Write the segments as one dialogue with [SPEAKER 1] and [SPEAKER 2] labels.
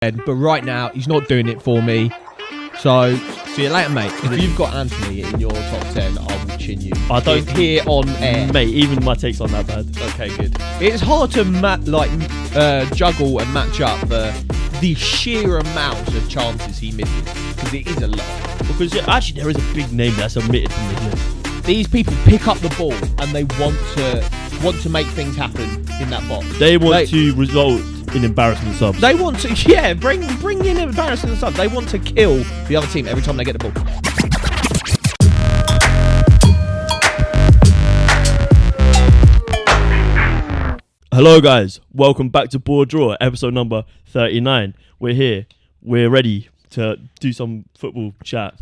[SPEAKER 1] But right now, he's not doing it for me. So, see you later, mate. If you've got Anthony in your top 10, I will chin you.
[SPEAKER 2] I don't
[SPEAKER 1] here on air.
[SPEAKER 2] Mate, even my takes aren't that bad.
[SPEAKER 1] Okay, good. It's hard to juggle and match up the sheer amount of chances he misses, because it is a lot.
[SPEAKER 2] Because actually there is a big name that's omitted from this list.
[SPEAKER 1] These people pick up the ball and they want to make things happen in that box.
[SPEAKER 2] They want to result in embarrassment subs.
[SPEAKER 1] They want to, bring in embarrassment subs. They want to kill the other team every time they get the ball.
[SPEAKER 2] Hello guys, welcome back to BoreDraw, episode number 39. We're here, we're ready to do some football chat.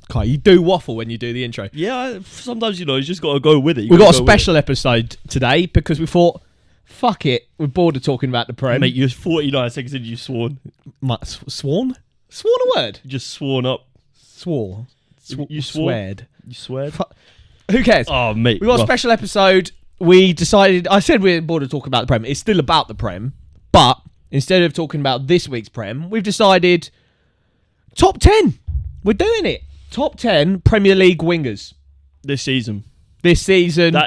[SPEAKER 1] Okay, you do waffle when you do the intro.
[SPEAKER 2] Yeah, sometimes you just got to go with it.
[SPEAKER 1] We've got a special episode today because we thought, fuck it, we're bored of talking about the Prem.
[SPEAKER 2] Mate, you're 49 seconds in, you sworn.
[SPEAKER 1] Sworn? Sworn a word?
[SPEAKER 2] You just sworn up.
[SPEAKER 1] Swore.
[SPEAKER 2] You swore?
[SPEAKER 1] Sweared.
[SPEAKER 2] You sweared?
[SPEAKER 1] Who cares?
[SPEAKER 2] Oh, mate.
[SPEAKER 1] We got a special episode. We decided, I said we're bored of talking about the Prem. It's still about the Prem. But instead of talking about this week's Prem, we've decided top 10. We're doing it. Top 10 Premier League wingers.
[SPEAKER 2] This season,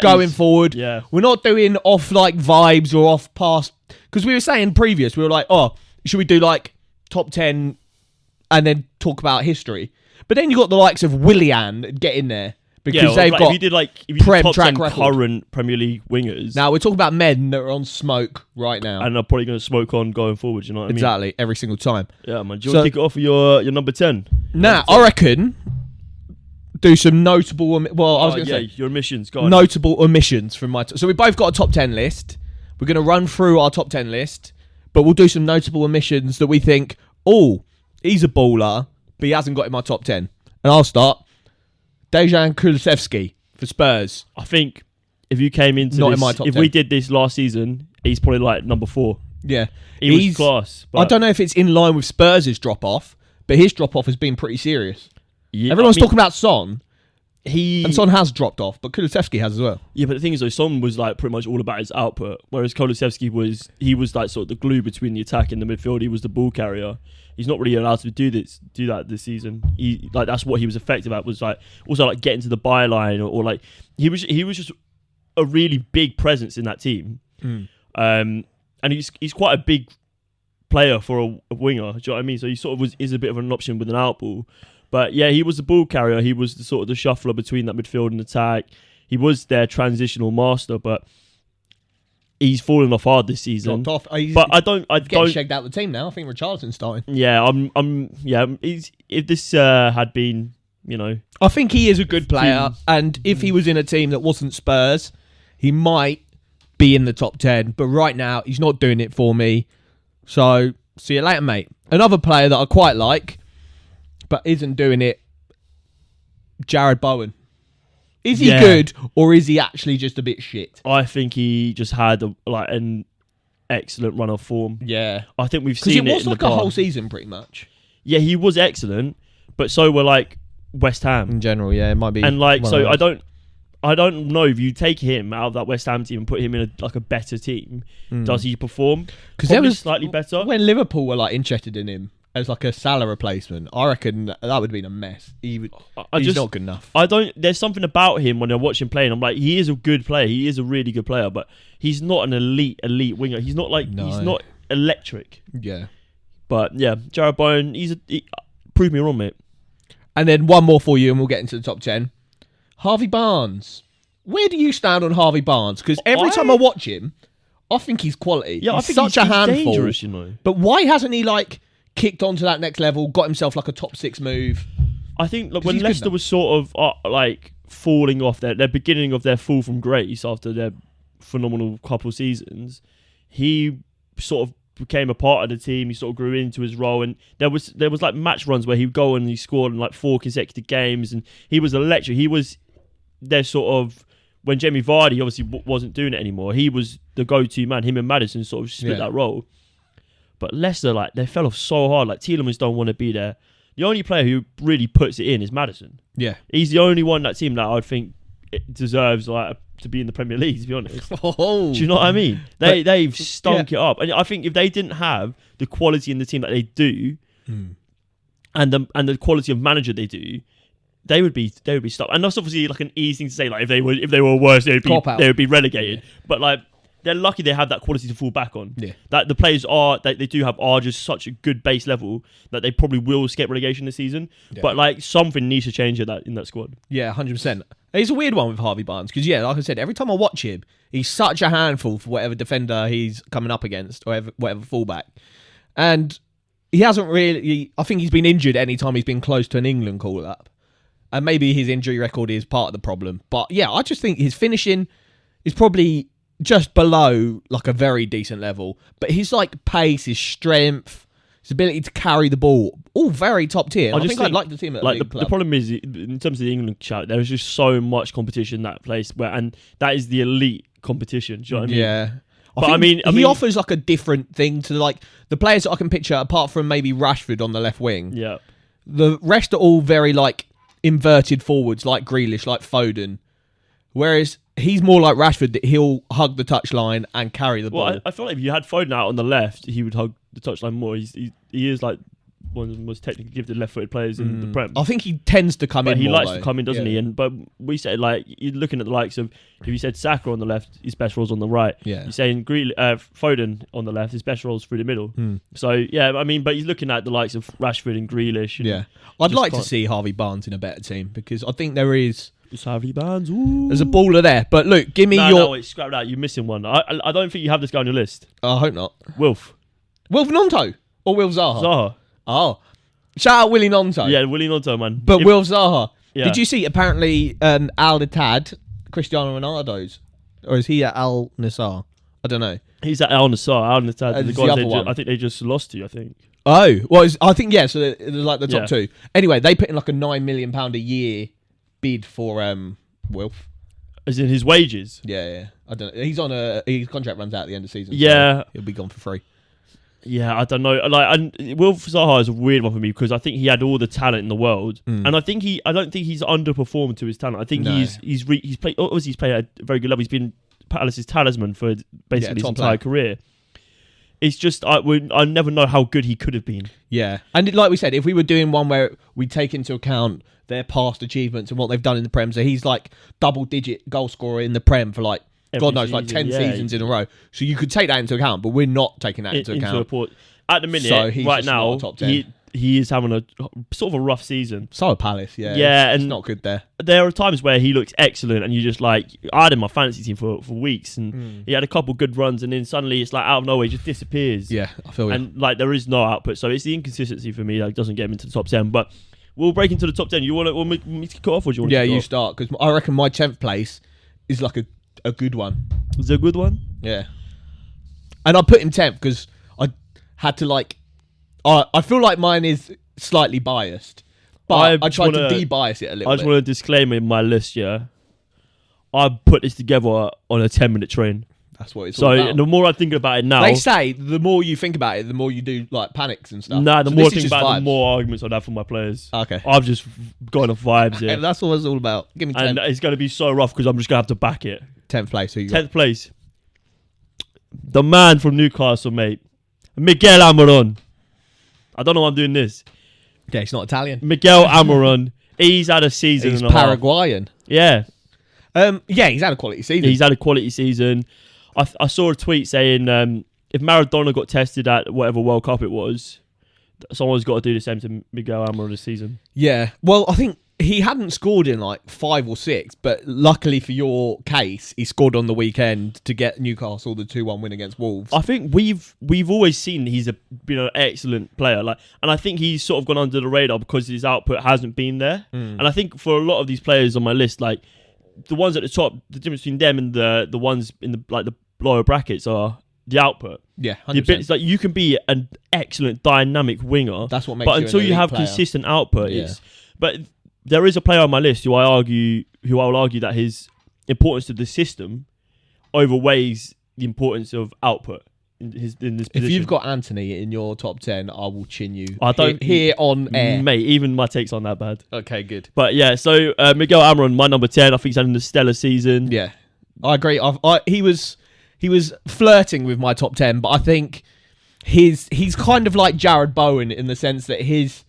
[SPEAKER 1] going forward.
[SPEAKER 2] Yeah.
[SPEAKER 1] We're not doing off vibes or off past. Because we were saying previous, we were like, oh, should we do top 10 and then talk about history? But then you got the likes of Willian get in there. Because they've got
[SPEAKER 2] if you did
[SPEAKER 1] Prem
[SPEAKER 2] top
[SPEAKER 1] track
[SPEAKER 2] 10
[SPEAKER 1] record.
[SPEAKER 2] current Premier League wingers.
[SPEAKER 1] Now, we're talking about men that are on smoke right now.
[SPEAKER 2] And are probably going to smoke on going forward, you know what I mean?
[SPEAKER 1] Exactly, every single time.
[SPEAKER 2] Yeah, man. Do you want to kick it off with your number 10?
[SPEAKER 1] Now, I reckon do some notable...
[SPEAKER 2] your omissions. Go on.
[SPEAKER 1] Notable omissions from my... So we both got a top 10 list. We're going to run through our top 10 list, but we'll do some notable omissions that we think, oh, he's a baller, but he hasn't got in my top 10. And I'll start. Dejan Kulusevski for Spurs.
[SPEAKER 2] I think if you came into
[SPEAKER 1] Not
[SPEAKER 2] this,
[SPEAKER 1] in my top
[SPEAKER 2] if
[SPEAKER 1] 10.
[SPEAKER 2] we did this last season, he's probably number 4.
[SPEAKER 1] Yeah.
[SPEAKER 2] He was class. But
[SPEAKER 1] I don't know if it's in line with Spurs' drop-off, but his drop-off has been pretty serious.
[SPEAKER 2] Yeah,
[SPEAKER 1] Everyone's talking about Son,
[SPEAKER 2] and
[SPEAKER 1] and Son has dropped off, but Kulusevski has as well.
[SPEAKER 2] Yeah, but the thing is, though, Son was pretty much all about his output, whereas Kulusevski was sort of the glue between the attack and the midfield. He was the ball carrier. He's not really allowed to do that this season. That's what he was effective at, was also getting to the byline or he was just a really big presence in that team. And he's quite a big player for a winger. Do you know what I mean? So he sort of is a bit of an option with an outball. But yeah, he was the ball carrier. He was the sort of the shuffler between that midfield and attack. He was their transitional master, but he's fallen off hard this season.
[SPEAKER 1] Dropped off.
[SPEAKER 2] But I don't
[SPEAKER 1] getting shagged out the team now. I think Richarlison's starting.
[SPEAKER 2] Yeah, if this had been,
[SPEAKER 1] I think he is a good player, and if he was in a team that wasn't Spurs, he might be in the top 10. But right now, he's not doing it for me. So see you later, mate. Another player that I quite like, but isn't doing it, Jared Bowen. Is he good, or is he actually just a bit shit?
[SPEAKER 2] I think he just had an excellent run of form.
[SPEAKER 1] Yeah.
[SPEAKER 2] I think we've seen it
[SPEAKER 1] was
[SPEAKER 2] in
[SPEAKER 1] like
[SPEAKER 2] the
[SPEAKER 1] a
[SPEAKER 2] past.
[SPEAKER 1] whole season, pretty much.
[SPEAKER 2] Yeah, he was excellent, but so were West Ham.
[SPEAKER 1] In general, yeah, it might be.
[SPEAKER 2] And I don't know if you take him out of that West Ham team and put him in a better team, does he perform? Because
[SPEAKER 1] there was
[SPEAKER 2] slightly better.
[SPEAKER 1] When Liverpool were interested in him as a Salah replacement, I reckon that would have been a mess. He's not good enough.
[SPEAKER 2] There's something about him when I watch him play, and I'm like, he is a good player. He is a really good player, but he's not an elite winger. He's not he's not electric.
[SPEAKER 1] Yeah.
[SPEAKER 2] But yeah, Jared Bowen, prove me wrong, mate.
[SPEAKER 1] And then one more for you, and we'll get into the top 10. Harvey Barnes. Where do you stand on Harvey Barnes? Because every time I watch him, I think he's quality.
[SPEAKER 2] Yeah,
[SPEAKER 1] he's
[SPEAKER 2] I think
[SPEAKER 1] such a handful.
[SPEAKER 2] Dangerous,
[SPEAKER 1] But why hasn't he kicked onto that next level, got himself a top 6 move?
[SPEAKER 2] I think when Leicester was sort of falling off their beginning of their fall from grace after their phenomenal couple seasons, he sort of became a part of the team. He sort of grew into his role, and there was match runs where he'd go and he scored in 4 consecutive games, and he was electric. He was their sort of, when Jamie Vardy obviously wasn't doing it anymore, he was the go-to man. Him and Maddison sort of split that role. But Leicester, they fell off so hard. Tielemans don't want to be there. The only player who really puts it in is Maddison.
[SPEAKER 1] Yeah.
[SPEAKER 2] He's the only one in that team that I would think it deserves like to be in the Premier League. To be honest,
[SPEAKER 1] Oh.
[SPEAKER 2] do you know what I mean? They've stunk it up, and I think if they didn't have the quality in the team that they do, and the quality of manager they do, they would be stuck. And that's obviously like an easy thing to say. Like if they were worse, they would be relegated. Yeah. But like they're lucky they have that quality to fall back on.
[SPEAKER 1] Yeah.
[SPEAKER 2] That the players they do have are just such a good base level that they probably will escape relegation this season. Yeah. But like something needs to change in that squad.
[SPEAKER 1] Yeah, 100%. It's a weird one with Harvey Barnes because like I said, every time I watch him, he's such a handful for whatever defender he's coming up against or whatever fullback, and he hasn't really. I think he's been injured any time he's been close to an England call up. And maybe his injury record is part of the problem. But yeah, I just think his finishing is probably just below like a very decent level. But his like pace, his strength, his ability to carry the ball, all very top tier. I think I'd like to see him at like
[SPEAKER 2] the problem is in terms of the England shout, there is just so much competition in that place and that is the elite competition. Do you know what I mean?
[SPEAKER 1] Yeah.
[SPEAKER 2] But I mean,
[SPEAKER 1] he offers like a different thing to like the players that I can picture apart from maybe Rashford on the left wing.
[SPEAKER 2] Yeah.
[SPEAKER 1] The rest are all very like inverted forwards like Grealish, like Foden. Whereas he's more like Rashford, that he'll hug the touchline and carry the ball.
[SPEAKER 2] I feel like if you had Foden out on the left, he would hug the touchline more. He is like one of the most technically gifted left-footed players in the Prem.
[SPEAKER 1] I think he tends to come in
[SPEAKER 2] he
[SPEAKER 1] more,
[SPEAKER 2] likes to come in, doesn't he? But we say like you're looking at the likes of if you said Saka on the left, his best role's on the right.
[SPEAKER 1] Yeah.
[SPEAKER 2] You're saying Foden on the left, his best role's through the middle. So yeah, I mean, but he's looking at the likes of Rashford and Grealish. And
[SPEAKER 1] I'd like to see Harvey Barnes in a better team because I think there is.
[SPEAKER 2] It's Harvey Barnes. Ooh.
[SPEAKER 1] There's a baller there, but look, give me your.
[SPEAKER 2] No, wait, scrap that. You're missing one. I don't think you have this guy on your list.
[SPEAKER 1] I hope not.
[SPEAKER 2] Wilf
[SPEAKER 1] Nonto or Wilf Zaha.
[SPEAKER 2] Zaha.
[SPEAKER 1] Oh, shout out Willie Nonto.
[SPEAKER 2] Yeah, Willie Nonto, man.
[SPEAKER 1] But Wilf Zaha.
[SPEAKER 2] Yeah.
[SPEAKER 1] Did you see? Apparently, Al Ittihad, Cristiano Ronaldo's, or is he at Al Nassr? I don't know.
[SPEAKER 2] He's at Al Nassr. Al Nassr. The guys
[SPEAKER 1] one.
[SPEAKER 2] I think they just lost to. I think.
[SPEAKER 1] Oh, well, I think so. It was like the top 2.
[SPEAKER 2] Yeah.
[SPEAKER 1] Anyway, they put in like a £9 million a year bid for Wilf.
[SPEAKER 2] As in his wages.
[SPEAKER 1] Yeah. I don't know. He's on his contract runs out at the end of the season.
[SPEAKER 2] Yeah,
[SPEAKER 1] so he'll be gone for free.
[SPEAKER 2] Yeah, I don't know. Wilf Zaha is a weird one for me because I think he had all the talent in the world, and I don't think he's underperformed to his talent. I think he's played at a very good level. He's been Palace's talisman for basically his entire career. It's just I never know how good he could have been. Yeah,
[SPEAKER 1] and like we said, if we were doing one where we take into account their past achievements and what they've done in the Prem, so he's like double-digit goal scorer in the Prem for like God knows, like 10 seasons in a row. So you could take that into account, but we're not taking that into account.
[SPEAKER 2] At the minute, right now, he is having a sort of a rough season.
[SPEAKER 1] So are Palace,
[SPEAKER 2] yeah.
[SPEAKER 1] It's not good there.
[SPEAKER 2] There are times where he looks excellent, and you just like, I had him in my fantasy team for weeks, and he had a couple good runs, and then suddenly it's like out of nowhere, he just disappears.
[SPEAKER 1] Yeah, I feel
[SPEAKER 2] and like there is no output, so it's the inconsistency for me that doesn't get him into the top 10. But we'll break into the top 10. You want me to kick it off, or do you want?
[SPEAKER 1] Yeah, you start because I reckon my 10th place is like a good one.
[SPEAKER 2] Is it a good one?
[SPEAKER 1] Yeah. And I put him 10th because I had to like. I feel like mine is slightly biased, but I tried to de-bias it a little bit.
[SPEAKER 2] I just want to disclaimer in my list, yeah. I put this together on a 10-minute train.
[SPEAKER 1] That's what it's all about.
[SPEAKER 2] So the more I think about it now...
[SPEAKER 1] They say the more you think about it, the more you do like panics and stuff.
[SPEAKER 2] Nah, the more I think about it, the more arguments I'd have for my players.
[SPEAKER 1] Okay.
[SPEAKER 2] I've just gone off vibes here.
[SPEAKER 1] That's what it's all about. Give me 10.
[SPEAKER 2] And it's going to be so rough because I'm just going to have to back it.
[SPEAKER 1] 10th place. Who you
[SPEAKER 2] 10th place. The man from Newcastle, mate. Miguel Almiron. I don't know why I'm doing this.
[SPEAKER 1] Yeah, he's not Italian.
[SPEAKER 2] Miguel Almiron. He's had a season
[SPEAKER 1] He's
[SPEAKER 2] and a
[SPEAKER 1] Paraguayan.
[SPEAKER 2] Half. Yeah.
[SPEAKER 1] Yeah, he's had a quality season.
[SPEAKER 2] He's had a quality season. I saw a tweet saying if Maradona got tested at whatever World Cup it was, someone's got to do the same to Miguel Almiron this season.
[SPEAKER 1] Yeah. Well, I think he hadn't scored in like 5 or 6, but luckily for your case, he scored on the weekend to get Newcastle the 2-1 win against Wolves.
[SPEAKER 2] I think we've always seen he's been an excellent player, and I think he's sort of gone under the radar because his output hasn't been there. And I think for a lot of these players on my list, like the ones at the top, the difference between them and the ones in the lower brackets are the output.
[SPEAKER 1] Yeah, 100%.
[SPEAKER 2] It's like you can be an excellent dynamic winger.
[SPEAKER 1] That's what makes.
[SPEAKER 2] But until you have consistent output, but there is a player on my list who I will argue that his importance to the system overweighs the importance of output. in this position.
[SPEAKER 1] If you've got Anthony in your top 10, I will chin you.
[SPEAKER 2] I don't
[SPEAKER 1] here on air,
[SPEAKER 2] mate. Even my takes aren't that bad.
[SPEAKER 1] Okay, good.
[SPEAKER 2] But yeah, so Miguel Almiron, my number 10. I think he's having a stellar season.
[SPEAKER 1] Yeah, I agree. He was flirting with my top 10, but I think he's kind of like Jared Bowen in the sense that his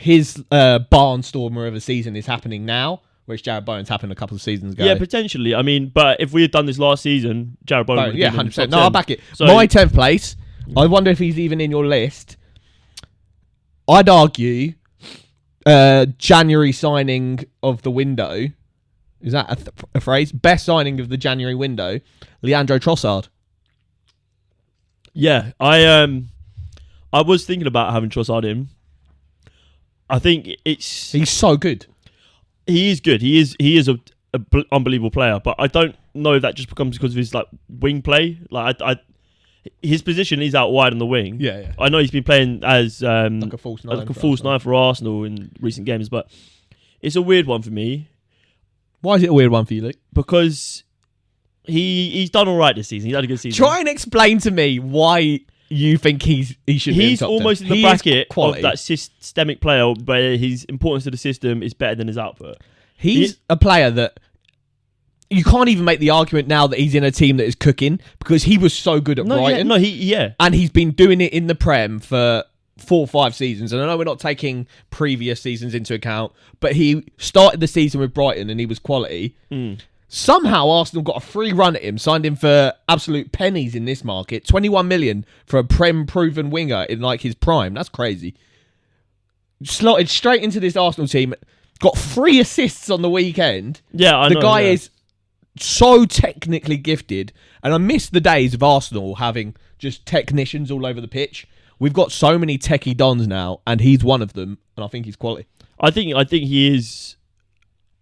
[SPEAKER 1] barnstormer of a season is happening now, whereas Jared Bowen's happened a couple of seasons ago.
[SPEAKER 2] Yeah, potentially. I mean, but if we had done this last season, Jared Bowen would have been
[SPEAKER 1] 100%.
[SPEAKER 2] in
[SPEAKER 1] No,
[SPEAKER 2] top
[SPEAKER 1] I'll
[SPEAKER 2] 10.
[SPEAKER 1] back it.
[SPEAKER 2] So,
[SPEAKER 1] my 10th place, I wonder if he's even in your list. I'd argue January signing of the window. Is that a phrase? Best signing of the January window, Leandro Trossard.
[SPEAKER 2] yeah, I was thinking about having Trossard in. I think
[SPEAKER 1] He's so good.
[SPEAKER 2] he is good. He is a unbelievable player, but I don't know if that just becomes because of his like wing play. Like his position is out wide on the wing.
[SPEAKER 1] Yeah.
[SPEAKER 2] I know he's been playing as
[SPEAKER 1] Like a false nine.
[SPEAKER 2] For Arsenal in recent games, but it's a weird one for me
[SPEAKER 1] Why is it a weird one for you, Luke?
[SPEAKER 2] because he's done all right this season. He's had a good season.
[SPEAKER 1] Try and explain to me why you think he should be in
[SPEAKER 2] He's
[SPEAKER 1] top
[SPEAKER 2] almost
[SPEAKER 1] 10.
[SPEAKER 2] in the
[SPEAKER 1] He
[SPEAKER 2] bracket
[SPEAKER 1] is quality.
[SPEAKER 2] of that systemic player where his importance to the system is better than his output.
[SPEAKER 1] He's a player that you can't even make the argument now that he's in a team that is cooking because he was so good at Brighton. And he's been doing it in the Prem for 4 or 5 seasons. And I know we're not taking previous seasons into account, but he started the season with Brighton and he was quality. Somehow Arsenal got a free run at him, signed him for absolute pennies in this market. 21 million for a Prem proven winger in like his prime. That's crazy. Slotted straight into this Arsenal team. Got 3 assists on the weekend.
[SPEAKER 2] Yeah, I know.
[SPEAKER 1] The guy is so technically gifted, and I miss the days of Arsenal having just technicians all over the pitch. We've got so many techie dons now, and he's one of them, and I think he's quality.
[SPEAKER 2] I think he is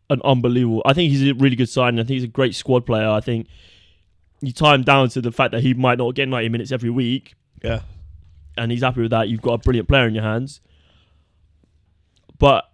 [SPEAKER 2] an unbelievable. I think he's a really good signing. I think he's a great squad player. I think you tie him down to the fact that he might not get 90 minutes every week.
[SPEAKER 1] Yeah.
[SPEAKER 2] And he's happy with that. You've got a brilliant player in your hands. But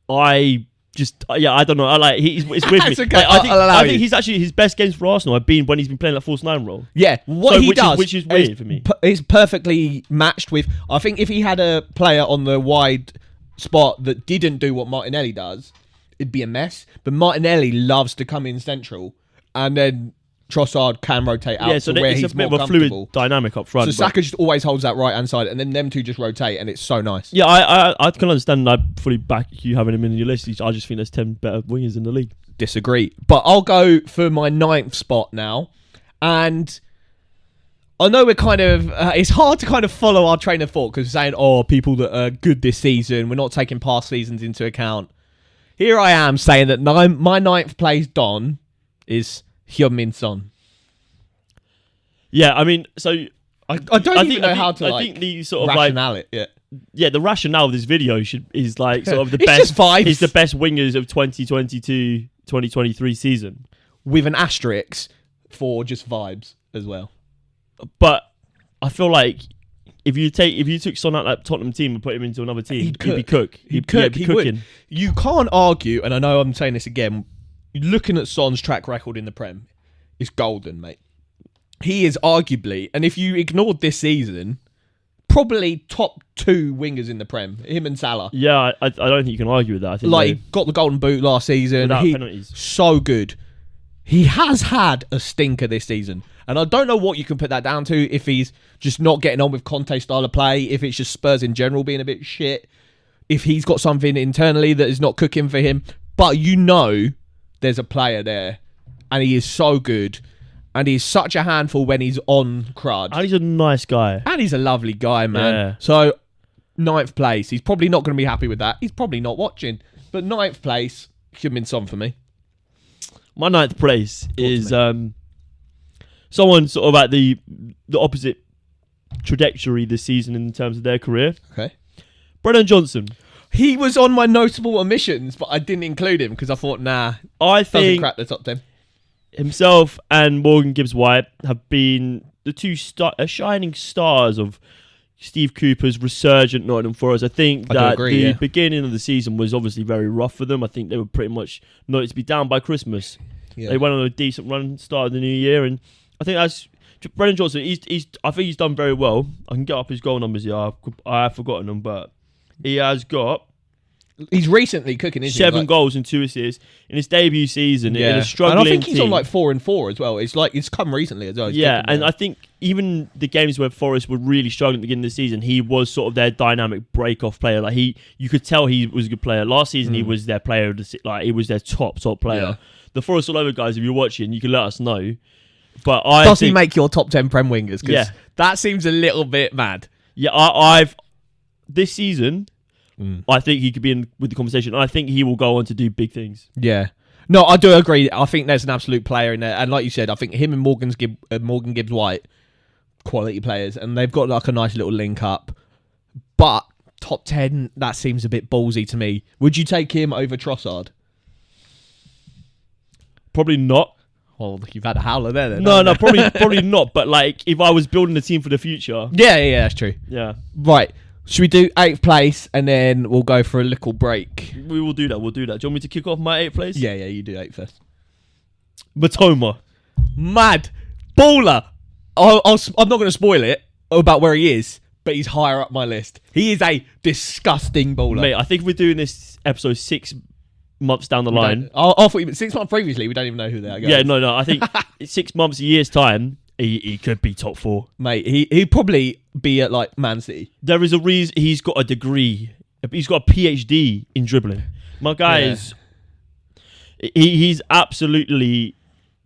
[SPEAKER 2] I don't know. It's with me.
[SPEAKER 1] It's okay.
[SPEAKER 2] I think he's actually his best games for Arsenal have been when he's been playing that false 9 role.
[SPEAKER 1] Yeah,
[SPEAKER 2] which is weird for me.
[SPEAKER 1] Is perfectly matched with. I think if he had a player on the wide spot that didn't do what Martinelli does, it'd be a mess. But Martinelli loves to come in central, and then Trossard can rotate out to where
[SPEAKER 2] it's
[SPEAKER 1] he's
[SPEAKER 2] a bit
[SPEAKER 1] more
[SPEAKER 2] of a fluid
[SPEAKER 1] comfortable.
[SPEAKER 2] dynamic up front.
[SPEAKER 1] So Saka just always holds that right hand side, and then them two just rotate, and it's so nice.
[SPEAKER 2] Yeah, I can understand. I fully back you having him in your list. I just think there's 10 better wingers in the league.
[SPEAKER 1] Disagree, but I'll go for my 9th spot now, and I know we're kind of it's hard to kind of follow our train of thought because we're saying, oh, people that are good this season, we're not taking past seasons into account. Here I am saying that my 9th place Don is Heung-min Son.
[SPEAKER 2] Yeah, I mean, so
[SPEAKER 1] I don't even know how to
[SPEAKER 2] I think the sort of
[SPEAKER 1] rationale it.
[SPEAKER 2] Yeah, the rationale of this video is like sort of the
[SPEAKER 1] It's
[SPEAKER 2] best.
[SPEAKER 1] just vibes.
[SPEAKER 2] It's the best wingers of 2022-2023 season.
[SPEAKER 1] With an asterisk for just vibes as well.
[SPEAKER 2] But I feel like if you took Son out of that Tottenham team and put him into another team, he'd be cook. He'd be cooking.
[SPEAKER 1] You can't argue, and I know I'm saying this again, looking at Son's track record in the Prem, it's golden, mate. He is arguably, and if you ignored this season, probably top 2 wingers in the Prem, him and Salah.
[SPEAKER 2] Yeah, I don't think you can argue with that. I think
[SPEAKER 1] he got the golden boot last season.
[SPEAKER 2] Without penalties.
[SPEAKER 1] So good. He has had a stinker this season. And I don't know what you can put that down to, if he's just not getting on with Conte's style of play, if it's just Spurs in general being a bit shit, if he's got something internally that is not cooking for him. But you know there's a player there, and he is so good, and he's such a handful when he's on crud.
[SPEAKER 2] And he's a nice guy.
[SPEAKER 1] And he's a lovely guy, man.
[SPEAKER 2] Yeah.
[SPEAKER 1] So, 9th place. He's probably not going to be happy with that. He's probably not watching. But 9th place, Heung-min Son for me.
[SPEAKER 2] My 9th place is someone sort of at the opposite trajectory this season in terms of their career.
[SPEAKER 1] Okay.
[SPEAKER 2] Brennan Johnson.
[SPEAKER 1] He was on my notable omissions, but I didn't include him because I thought,
[SPEAKER 2] I
[SPEAKER 1] doesn't
[SPEAKER 2] think
[SPEAKER 1] crack the top 10.
[SPEAKER 2] Himself and Morgan Gibbs-White have been the two shining stars of Steve Cooper's resurgent Nottingham Forest. I think that the beginning of the season was obviously very rough for them. I think they were pretty much noted to be down by Christmas. Yeah. They went on a decent run, started the new year, and I think that's Brennan Johnson, I think he's done very well. I can get up his goal numbers here. I have forgotten them, but he has got
[SPEAKER 1] He's recently cooking, isn't
[SPEAKER 2] 7 goals and 2 assists in his debut season in a struggling
[SPEAKER 1] and I think he's
[SPEAKER 2] team.
[SPEAKER 1] on like 4 and 4 as well. It's come recently as well.
[SPEAKER 2] And I think even the games where Forest were really struggling at the beginning of the season, he was sort of their dynamic break-off player. Like you could tell he was a good player. Last season, he was their player of the he was their top player. Yeah. The Forest all over guys. If you're watching, you can let us know. But
[SPEAKER 1] does he make your top 10 Prem wingers? Because that seems a little bit mad.
[SPEAKER 2] Yeah, I've this season. I think he could be in with the conversation. I think he will go on to do big things.
[SPEAKER 1] Yeah. No, I do agree. I think there's an absolute player in there. And like you said, I think him and Morgan Gibbs-White, quality players. And they've got like a nice little link up. But top 10, that seems a bit ballsy to me. Would you take him over Trossard?
[SPEAKER 2] Probably not.
[SPEAKER 1] Well, you've had a howler there then.
[SPEAKER 2] No, probably not. But like, if I was building a team for the future.
[SPEAKER 1] Yeah, that's true.
[SPEAKER 2] Yeah.
[SPEAKER 1] Right. Should we do 8th place and then we'll go for a little break?
[SPEAKER 2] We will do that. Do you want me to kick off my 8th place?
[SPEAKER 1] Yeah, you do 8th first.
[SPEAKER 2] Matoma.
[SPEAKER 1] Mad. Baller. I'm not going to spoil it about where he is, but he's higher up my list. He is a disgusting baller.
[SPEAKER 2] Mate, I think we're doing this episode 6 months down the line.
[SPEAKER 1] I thought you meant 6 months previously. We don't even know who they are.
[SPEAKER 2] Yeah, no. I think 6 months, a year's time, he could be top 4.
[SPEAKER 1] Mate, he'd probably be at like Man City.
[SPEAKER 2] There is a reason he's got a degree. He's got a PhD in dribbling. My guy is... He's absolutely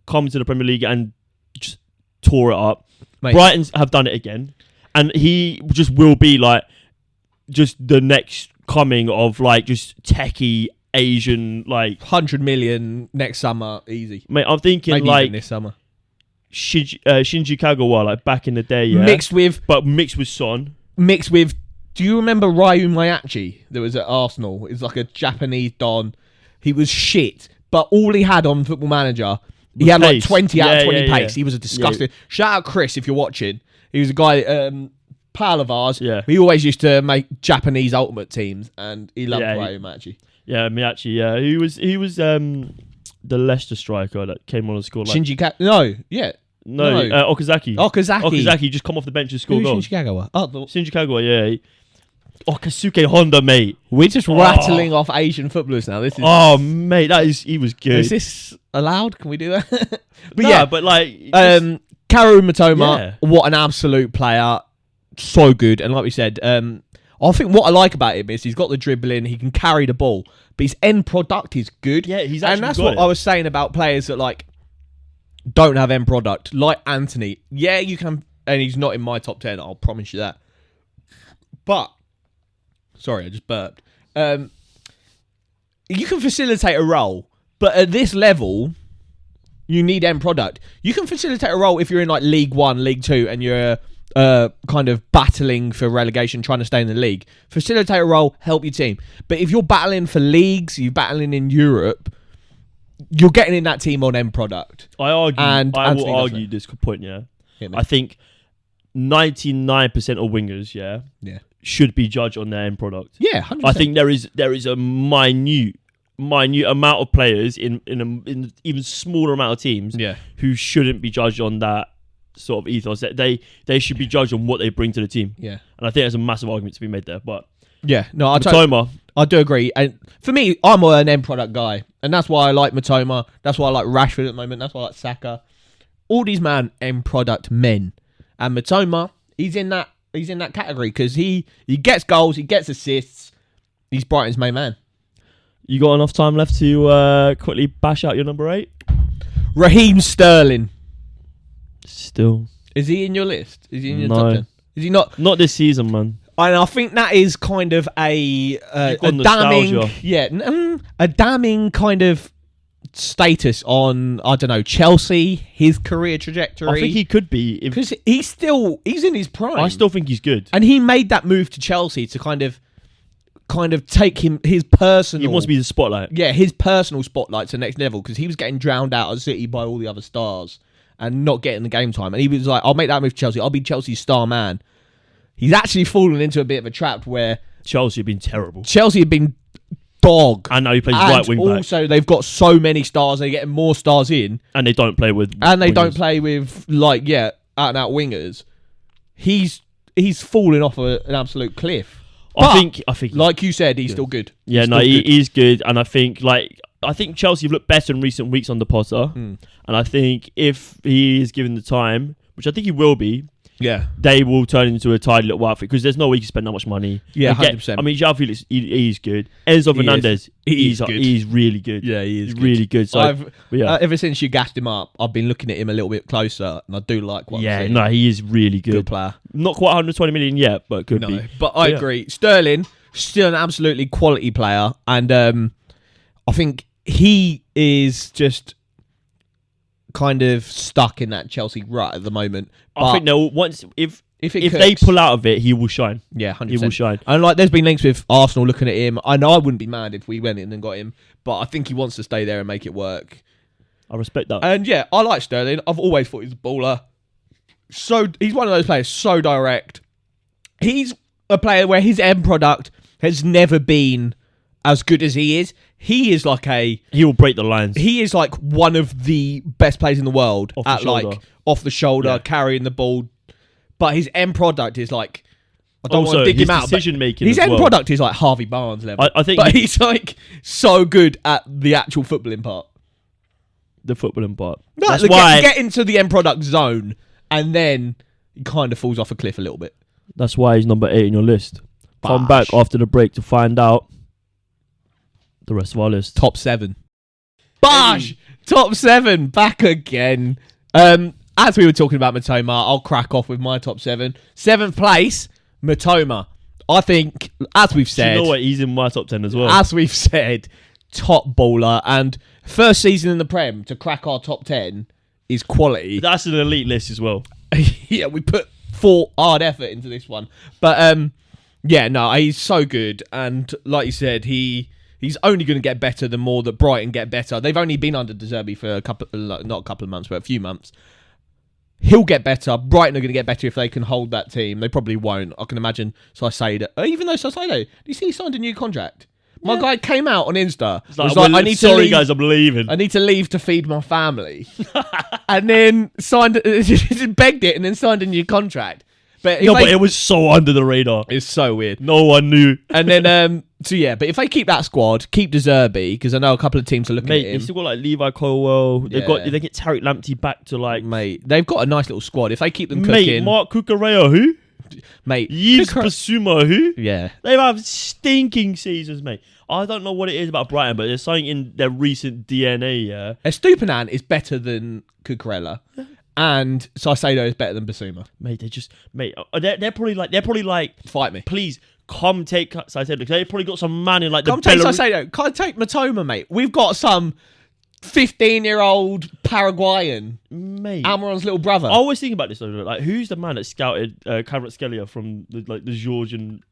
[SPEAKER 2] come to the Premier League and just tore it up. Mate. Brighton's have done it again. And he just will be like just the next coming of like just techie Asian like
[SPEAKER 1] 100 million next summer, easy.
[SPEAKER 2] Mate, I'm thinking
[SPEAKER 1] maybe
[SPEAKER 2] like
[SPEAKER 1] even this summer.
[SPEAKER 2] Shinji Kagawa, like back in the day,
[SPEAKER 1] mixed with
[SPEAKER 2] Son.
[SPEAKER 1] Mixed with, do you remember Ryu Mayachi that was at Arsenal? It's like a Japanese don. He was shit, but all he had on Football Manager, he had like 20 out of 20 pace. He was a disgusting. Shout out Chris if you're watching. He was a guy, pal of ours. Yeah. He always used to make Japanese ultimate teams, and he loved Ryu Mayachi.
[SPEAKER 2] Yeah, Miyachi. Yeah, he was the Leicester striker that came on and scored like
[SPEAKER 1] No,
[SPEAKER 2] Okazaki. Okazaki just come off the bench and score goals.
[SPEAKER 1] Shinji Kagawa.
[SPEAKER 2] Shinji Kagawa, yeah. Kasuke Honda, mate.
[SPEAKER 1] We're just rattling off Asian footballers now. This is
[SPEAKER 2] mate, he was good.
[SPEAKER 1] Is this allowed? Can we do that?
[SPEAKER 2] but like
[SPEAKER 1] Karu Matoma, what an absolute player. So good. And like we said, I think what I like about him is he's got the dribbling, he can carry the ball, but his end product is good.
[SPEAKER 2] Yeah, he's actually
[SPEAKER 1] and that's what I was saying about players that like don't have end product, like Anthony. Yeah, you can, and he's not in my top 10. I'll promise you that. But sorry, I just burped. You can facilitate a role, but at this level, you need end product. You can facilitate a role if you're in like League 1, League 2, and you're kind of battling for relegation, trying to stay in the league. Facilitate a role, help your team. But if you're battling for leagues, you're battling in Europe, you're getting in that team on end product.
[SPEAKER 2] I will argue this point, I think 99% of wingers, should be judged on their end product.
[SPEAKER 1] Yeah, 100%.
[SPEAKER 2] I think there is a minute amount of players in an even smaller amount of teams who shouldn't be judged on that sort of ethos. They should be judged on what they bring to the team. Yeah. And I think there's a massive argument to be made there. But
[SPEAKER 1] I do agree. And for me, I'm an end product guy. And that's why I like Matoma. That's why I like Rashford at the moment. That's why I like Saka. All these end product men. And Matoma, he's in that category because he gets goals, he gets assists. He's Brighton's main man.
[SPEAKER 2] You got enough time left to quickly bash out your number 8?
[SPEAKER 1] Raheem Sterling.
[SPEAKER 2] Still.
[SPEAKER 1] Is he in your list? Is he in your top 10? Is he not?
[SPEAKER 2] Not this season, man.
[SPEAKER 1] And I think that is kind of a damning kind of status on, I don't know, Chelsea, his career trajectory.
[SPEAKER 2] I think he could be,
[SPEAKER 1] because he's in his prime.
[SPEAKER 2] I still think he's good,
[SPEAKER 1] and he made that move to Chelsea to kind of take his personal.
[SPEAKER 2] He wants to be the spotlight.
[SPEAKER 1] Yeah, his personal spotlight to the next level, because he was getting drowned out at City by all the other stars and not getting the game time. And he was like, "I'll make that move to Chelsea. I'll be Chelsea's star man." He's actually fallen into a bit of a trap where
[SPEAKER 2] Chelsea have been terrible.
[SPEAKER 1] Chelsea have been dog.
[SPEAKER 2] I know he plays right wing back.
[SPEAKER 1] Also, they've got so many stars. They're getting more stars in,
[SPEAKER 2] and they don't play with.
[SPEAKER 1] And they don't play with out-and-out wingers, he's falling off an absolute cliff.
[SPEAKER 2] I think,
[SPEAKER 1] like you said, he's still good.
[SPEAKER 2] Yeah, he's good, and I think Chelsea have looked better in recent weeks under Potter, and I think if he is given the time, which I think he will be, they will turn into a tidy little outfit because there's no way you can spend that much money.
[SPEAKER 1] Yeah, 100%.
[SPEAKER 2] I mean, João Felix, he's good. Enzo Fernandez, he's really good.
[SPEAKER 1] Yeah, he is
[SPEAKER 2] really good. So
[SPEAKER 1] ever since you gassed him up, I've been looking at him a little bit closer, and I do like what I'm seeing.
[SPEAKER 2] He is really good.
[SPEAKER 1] Good player.
[SPEAKER 2] Not quite 120 million yet, but could be.
[SPEAKER 1] But I agree. Sterling, still an absolutely quality player, and I think he is just kind of stuck in that Chelsea rut at the moment. But
[SPEAKER 2] I think if
[SPEAKER 1] cooks,
[SPEAKER 2] they pull out of it, he will shine.
[SPEAKER 1] Yeah, 100%.
[SPEAKER 2] He will shine.
[SPEAKER 1] And there's been links with Arsenal looking at him. I know I wouldn't be mad if we went in and got him, but I think he wants to stay there and make it work.
[SPEAKER 2] I respect that.
[SPEAKER 1] And yeah, I like Sterling. I've always thought he's a baller. So he's one of those players, so direct. He's a player where his end product has never been as good as he is. He is he
[SPEAKER 2] will break the lines.
[SPEAKER 1] He is like one of the best players in the world off the shoulder, carrying the ball. But his end product is I don't want to dig him out.
[SPEAKER 2] Decision making.
[SPEAKER 1] His end product is like Harvey Barnes level.
[SPEAKER 2] I think,
[SPEAKER 1] but he's so good at the actual footballing part.
[SPEAKER 2] The footballing part.
[SPEAKER 1] No,
[SPEAKER 2] that's why
[SPEAKER 1] get into the end product zone, and then he kind of falls off a cliff a little bit.
[SPEAKER 2] That's why he's number 8 in your list. Come back after the break to find out the rest of our list.
[SPEAKER 1] Top 7. Bosh! Top 7. Back again. As we were talking about Matoma, I'll crack off with my top 7. 7th place, Matoma. I think, as we've said...
[SPEAKER 2] You know what? He's in my top 10 as well.
[SPEAKER 1] As we've said, top baller. And first season in the Prem to crack our top 10 is quality.
[SPEAKER 2] That's an elite list as well.
[SPEAKER 1] Yeah, we put hard effort into this one. But, he's so good. And like you said, he's only going to get better the more that Brighton get better. They've only been under De Zerbi for a few months. He'll get better. Brighton are going to get better if they can hold that team. They probably won't. I can imagine Saicedo. Even though Saicedo, do you see he signed a new contract? My guy came out on Insta.
[SPEAKER 2] I need to leave. Guys, I'm leaving.
[SPEAKER 1] I need to leave to feed my family. And then begged it and then signed a new contract. But
[SPEAKER 2] it was so under the radar.
[SPEAKER 1] It's so weird.
[SPEAKER 2] No one knew.
[SPEAKER 1] And then, but if they keep that squad, keep De Zerbi, because I know a couple of teams are looking at him.
[SPEAKER 2] They've still got Levi Colwell. They get Tariq Lamptey back to
[SPEAKER 1] Mate, they've got a nice little squad. If they keep them cooking.
[SPEAKER 2] Mate, Mark Cucurella, who?
[SPEAKER 1] Mate.
[SPEAKER 2] Yves Bissouma, who?
[SPEAKER 1] Yeah.
[SPEAKER 2] They've had stinking seasons, mate. I don't know what it is about Brighton, but there's something in their recent DNA, yeah.
[SPEAKER 1] Estupinan is better than Cucurella. And Saicedo is better than Bissouma.
[SPEAKER 2] Mate, they're probably like,
[SPEAKER 1] fight me.
[SPEAKER 2] Please, come take Saicedo. They've probably got some man in
[SPEAKER 1] come take Saicedo. Come take Matoma, mate. We've got some 15-year-old Paraguayan. Mate. Almiron's little brother.
[SPEAKER 2] I always think about this, though. Who's the man that scouted Kvaratskhelia from the Georgian...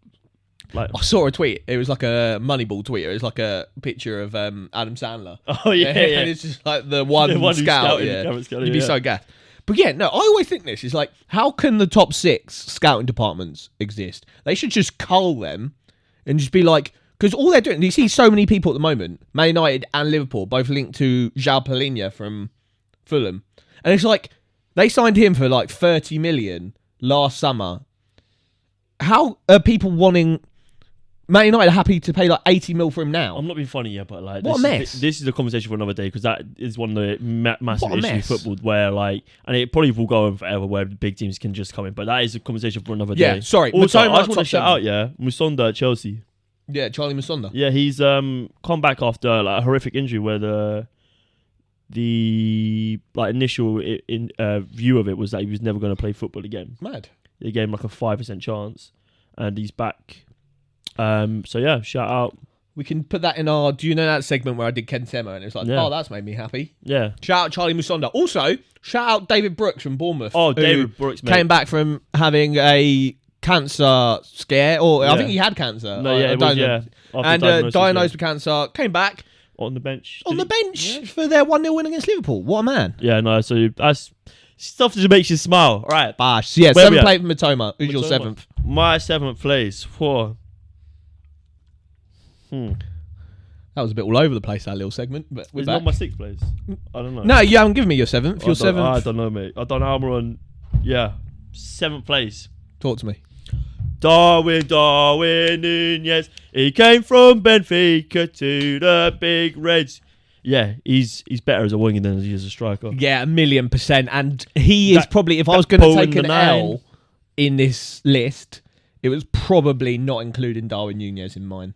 [SPEAKER 1] I saw a tweet. It was like a Moneyball tweet. It was like a picture of Adam Sandler.
[SPEAKER 2] Oh, yeah.
[SPEAKER 1] And it's just the one scout. You'd be so gassed. But yeah, no, I always think this is how can the top 6 scouting departments exist? They should just cull them and just be because all they're doing, you see so many people at the moment, Man United and Liverpool, both linked to João Palhinha from Fulham. And it's they signed him for 30 million last summer. How are people wanting... Man United are happy to pay 80 mil for him now.
[SPEAKER 2] I'm not being funny yet, but
[SPEAKER 1] what a mess.
[SPEAKER 2] This is a conversation for another day because that is one of the massive issues in football where and it probably will go on forever where the big teams can just come in, but that is a conversation for another day.
[SPEAKER 1] Yeah, sorry.
[SPEAKER 2] Also, I just want to shout out, Musonda at Chelsea.
[SPEAKER 1] Yeah, Charlie Musonda.
[SPEAKER 2] Yeah, he's come back after a horrific injury where the initial view of it was that he was never going to play football again.
[SPEAKER 1] Mad.
[SPEAKER 2] They gave him a 5% chance, and he's back. Shout out.
[SPEAKER 1] We can put that in our... Do you know that segment where I did Ken Sema and it was oh, that's made me happy.
[SPEAKER 2] Yeah.
[SPEAKER 1] Shout out Charlie Musonda. Also, shout out David Brooks from Bournemouth.
[SPEAKER 2] Oh, David Brooks, mate.
[SPEAKER 1] Came back from having a cancer scare, I think he had cancer.
[SPEAKER 2] No, yeah,
[SPEAKER 1] and diagnosed with cancer. Came back.
[SPEAKER 2] On the bench.
[SPEAKER 1] For their 1-0 win against Liverpool. What a man.
[SPEAKER 2] Yeah, no, so that's... Stuff that makes you smile. All right.
[SPEAKER 1] Bosh. Yeah, 7th place for Matoma. Who's your 7th?
[SPEAKER 2] My 7th place for...
[SPEAKER 1] That was a bit all over the place, that little segment. But
[SPEAKER 2] it's not my 6th place. I don't know.
[SPEAKER 1] No, you haven't given me your 7th. Your 7th.
[SPEAKER 2] I don't know, mate. I don't know. Almiron Yeah. 7th place.
[SPEAKER 1] Talk to me.
[SPEAKER 2] Darwin Nunez. He came from Benfica to the Big Reds. Yeah, he's better as a winger than he is a striker.
[SPEAKER 1] Yeah, 1,000,000%. And he is probably, if I was going to take an L in this list, it was probably not including Darwin Nunez in mine.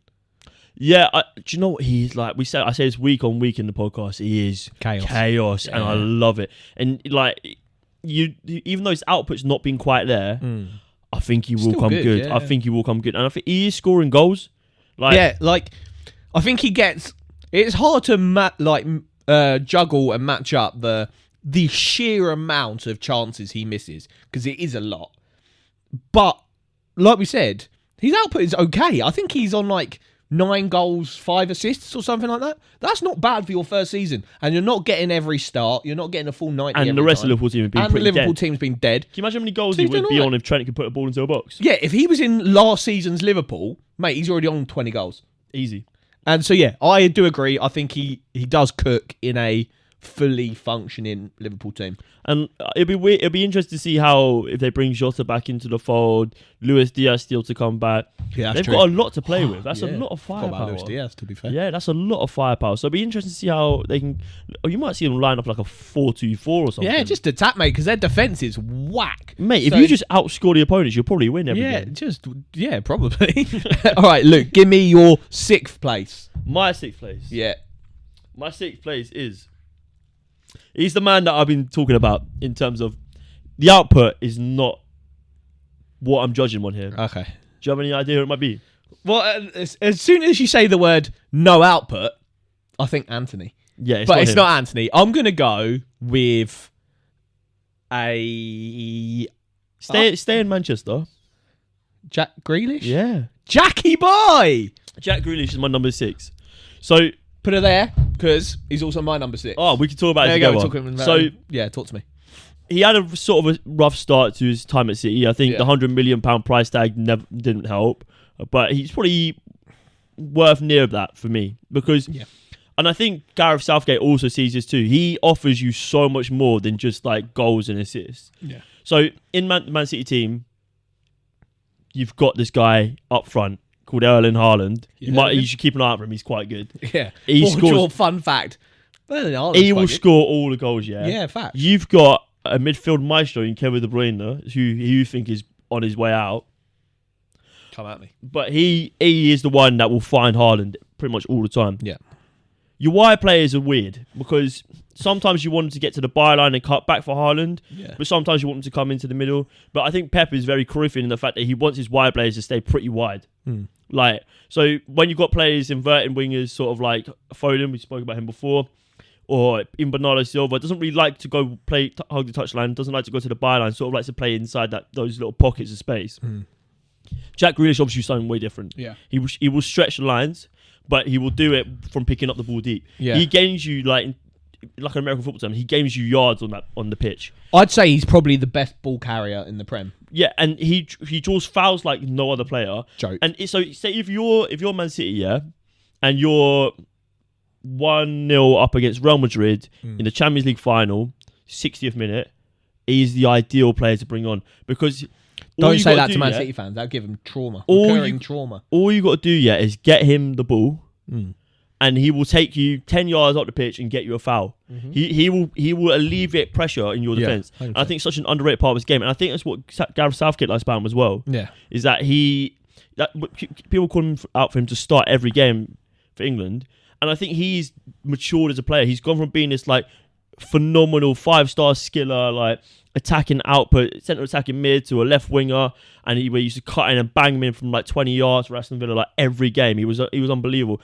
[SPEAKER 2] Yeah, do you know what he's like? I say this week on week in the podcast. He is chaos, and I love it. And like even though his output's not been quite there, I think he will come good. I think he will come good, and I think he is scoring goals.
[SPEAKER 1] I think he gets. It's hard to juggle and match up the sheer amount of chances he misses, because it is a lot. But like we said, his output is okay. I think he's on 9 goals, 5 assists or something like that. That's not bad for your first season. And you're not getting every start. You're not getting a full 90
[SPEAKER 2] and the rest of the Liverpool team have been pretty dead. And the Liverpool
[SPEAKER 1] team's been dead.
[SPEAKER 2] Can you imagine how many goals he would be on if Trent could put a ball into a box?
[SPEAKER 1] Yeah, if he was in last season's Liverpool, mate, he's already on 20 goals.
[SPEAKER 2] Easy.
[SPEAKER 1] And so, yeah, I do agree. I think he does cook in a fully functioning Liverpool team.
[SPEAKER 2] And it'll be interesting to see how, if they bring Jota back into the fold, Luis Diaz still to come back.
[SPEAKER 1] Yeah,
[SPEAKER 2] they've got a lot to play with. That's a lot of firepower.
[SPEAKER 1] About Luis Diaz, to be fair.
[SPEAKER 2] Yeah, that's a lot of firepower. So it'll be interesting to see how they can. Oh, you might see them line up like a 4-2-4 or something.
[SPEAKER 1] Yeah, just attack, mate, because their defence is whack.
[SPEAKER 2] Mate, if you just outscore the opponents, you'll probably win every game.
[SPEAKER 1] Probably. All right, Luke, give me your 6th place.
[SPEAKER 2] My 6th place.
[SPEAKER 1] Yeah.
[SPEAKER 2] My 6th place is. He's the man that I've been talking about in terms of the output is not what I'm judging on here.
[SPEAKER 1] Okay.
[SPEAKER 2] Do you have any idea who it might be?
[SPEAKER 1] Well, as soon as you say the word no output, I think Anthony.
[SPEAKER 2] Yeah,
[SPEAKER 1] it's not Anthony. I'm going to go with a...
[SPEAKER 2] Stay in Manchester.
[SPEAKER 1] Jack Grealish?
[SPEAKER 2] Yeah.
[SPEAKER 1] Jackie boy!
[SPEAKER 2] Jack Grealish is my number 6. So...
[SPEAKER 1] Put it there, because he's also my number 6.
[SPEAKER 2] Oh, we can talk about it together.
[SPEAKER 1] Talk to me.
[SPEAKER 2] He had a sort of a rough start to his time at City. I think the £100 million price tag didn't help, but he's probably worth near that for me because, and I think Gareth Southgate also sees this too. He offers you so much more than just goals and assists.
[SPEAKER 1] Yeah.
[SPEAKER 2] So in Man City team, you've got this guy up front called Erling Haaland. You should keep an eye out for him. He's quite good.
[SPEAKER 1] Yeah.
[SPEAKER 2] He scores.
[SPEAKER 1] Fun fact.
[SPEAKER 2] He will score all the goals. Yeah.
[SPEAKER 1] Yeah. Fact.
[SPEAKER 2] You've got a midfield maestro in Kevin De Bruyne, who you think is on his way out.
[SPEAKER 1] Come at me.
[SPEAKER 2] But he is the one that will find Haaland pretty much all the time.
[SPEAKER 1] Yeah.
[SPEAKER 2] Your wide players are weird because sometimes you want them to get to the byline and cut back for Haaland, but sometimes you want them to come into the middle. But I think Pep is very Corinthian in the fact that he wants his wide players to stay pretty wide. So when you've got players inverting wingers, sort of like Foden, we spoke about him before, or in Bernardo Silva, doesn't really like to go hug the touchline, doesn't like to go to the byline, sort of likes to play inside those little pockets of space. Jack Grealish obviously something way different.
[SPEAKER 1] Yeah,
[SPEAKER 2] he will stretch the lines, but he will do it from picking up the ball deep. Yeah. He gains you like an American football term. He gains you yards on the pitch.
[SPEAKER 1] I'd say he's probably the best ball carrier in the Prem.
[SPEAKER 2] Yeah, and he draws fouls like no other player.
[SPEAKER 1] Joke.
[SPEAKER 2] And so say if you're Man City, and you're 1-0 up against Real Madrid in the Champions League final, 60th minute, he's the ideal player to bring on because.
[SPEAKER 1] Don't say that to Man City fans. That'll give him trauma. Trauma.
[SPEAKER 2] All you got to do, is get him the ball, and he will take you 10 yards up the pitch and get you a foul. He will alleviate pressure in your defence. And I think it's such an underrated part of his game, and I think that's what Gareth Southgate likes about him as well.
[SPEAKER 1] Yeah,
[SPEAKER 2] is that people call him out for him to start every game for England, and I think he's matured as a player. He's gone from being this phenomenal 5-star skiller, attacking output, centre attacking mid to a left winger, and he used to cut in and bang him in from 20 yards for Aston Villa every game. He was unbelievable.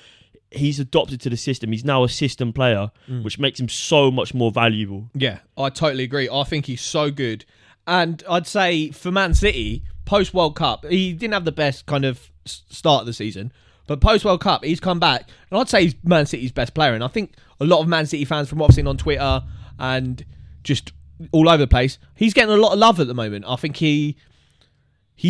[SPEAKER 2] He's adopted to the system. He's now a system player, which makes him so much more valuable.
[SPEAKER 1] Yeah, I totally agree. I think he's so good. And I'd say for Man City, post-World Cup, he didn't have the best kind of start of the season, but post-World Cup, he's come back, and I'd say he's Man City's best player. And I think a lot of Man City fans, from what I've seen on Twitter and just all over the place, he's getting a lot of love at the moment. I think he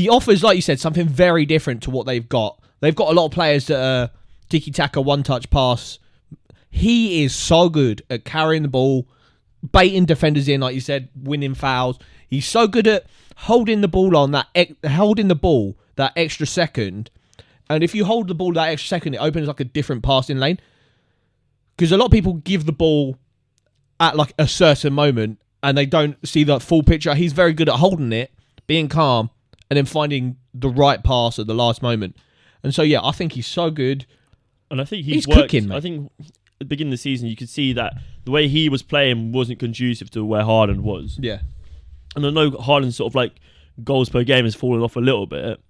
[SPEAKER 1] offers, like you said, something very different to what they've got. They've got a lot of players that are tiki-taka, one-touch pass. He is so good at carrying the ball, baiting defenders in, like you said, winning fouls. He's so good at holding the ball that extra second. And if you hold the ball that extra second, it opens like a different passing lane. Because a lot of people give the ball at like a certain moment and they don't see the full picture. He's very good at holding it, being calm, and then finding the right pass at the last moment. And so, yeah, I think he's so good.
[SPEAKER 2] And I think
[SPEAKER 1] he's cooking, mate.
[SPEAKER 2] I think at the beginning of the season, you could see that the way he was playing wasn't conducive to where Haaland was.
[SPEAKER 1] Yeah.
[SPEAKER 2] And I know Haaland's sort of like goals per game has fallen off a little bit,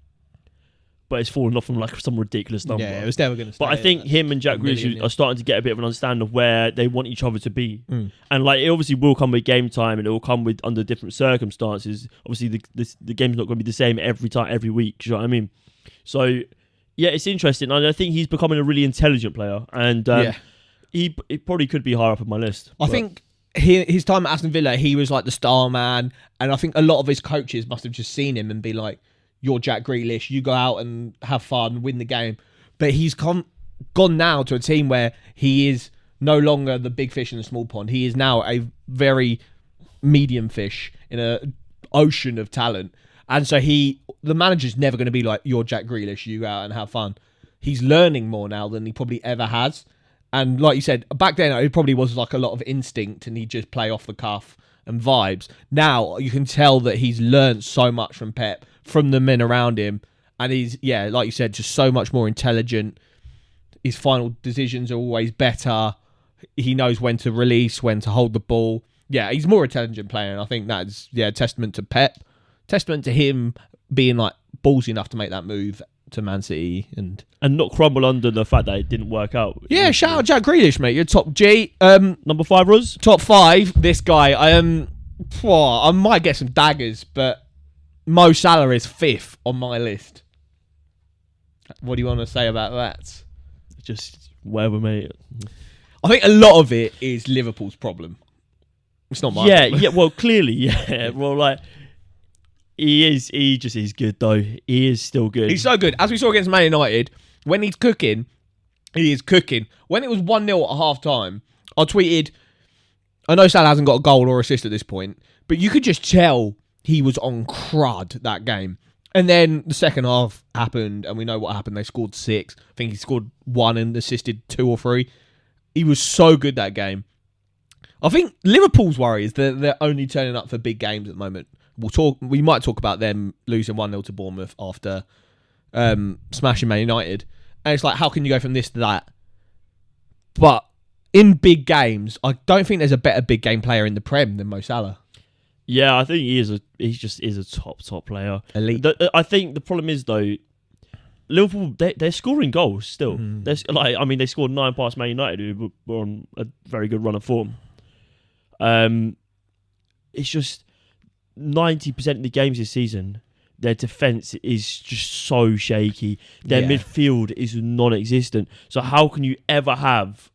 [SPEAKER 2] but it's fallen off from like some ridiculous number.
[SPEAKER 1] Yeah, it was never going to.
[SPEAKER 2] But I think him and Jack Grealish are starting to get a bit of an understanding of where they want each other to be. And like, it obviously will come with game time, and it will come with under different circumstances. Obviously, the game's not going to be the same every time, every week. Do you know what I mean? So, yeah, it's interesting. And I think he's becoming a really intelligent player, and he probably could be higher up on my list.
[SPEAKER 1] I think his time at Aston Villa, he was like the star man, and I think a lot of his coaches must have just seen him and be like, "You're Jack Grealish. You go out and have fun, win the game." But he's gone now to a team where he is no longer the big fish in the small pond. He is now a very medium fish in an ocean of talent. And so the manager's never going to be like, "You're Jack Grealish. You go out and have fun." He's learning more now than he probably ever has. And like you said, back then it probably was like a lot of instinct and he'd just play off the cuff and vibes. Now you can tell that he's learned so much from Pep, from the men around him, and he's, like you said, just so much more intelligent. His final decisions are always better. He knows when to release, when to hold the ball. Yeah, he's a more intelligent player, and I think that's testament to Pep, testament to him being like ballsy enough to make that move to Man City and
[SPEAKER 2] not crumble under the fact that it didn't work out.
[SPEAKER 1] Yeah, shout out Jack Grealish, mate. You're top G.
[SPEAKER 2] Number 5, Roz?
[SPEAKER 1] Top 5. This guy, I might get some daggers, but Mo Salah is 5th on my list. What do you want to say about that?
[SPEAKER 2] Just whatever, mate.
[SPEAKER 1] I think a lot of it is Liverpool's problem. It's not my problem.
[SPEAKER 2] Yeah, well, clearly, yeah. Well, like, he just is good, though. He is still good.
[SPEAKER 1] He's so good. As we saw against Man United, when he's cooking, he is cooking. When it was 1-0 at half-time, I tweeted, I know Salah hasn't got a goal or assist at this point, but you could just tell he was on crud that game. And then the second half happened, and we know what happened. They scored 6. I think he scored 1 and assisted 2 or 3. He was so good that game. I think Liverpool's worry is that they're only turning up for big games at the moment. We might talk about them losing 1-0 to Bournemouth after smashing Man United. And it's like, how can you go from this to that? But in big games, I don't think there's a better big game player in the Prem than Mo Salah.
[SPEAKER 2] Yeah, I think he just is a top player.
[SPEAKER 1] Elite.
[SPEAKER 2] I think the problem is, though, Liverpool, they're scoring goals still. They scored 9 past Man United, who were on a very good run of form. It's just 90% of the games this season, their defence is just so shaky. Their midfield is non-existent. So how can you ever have,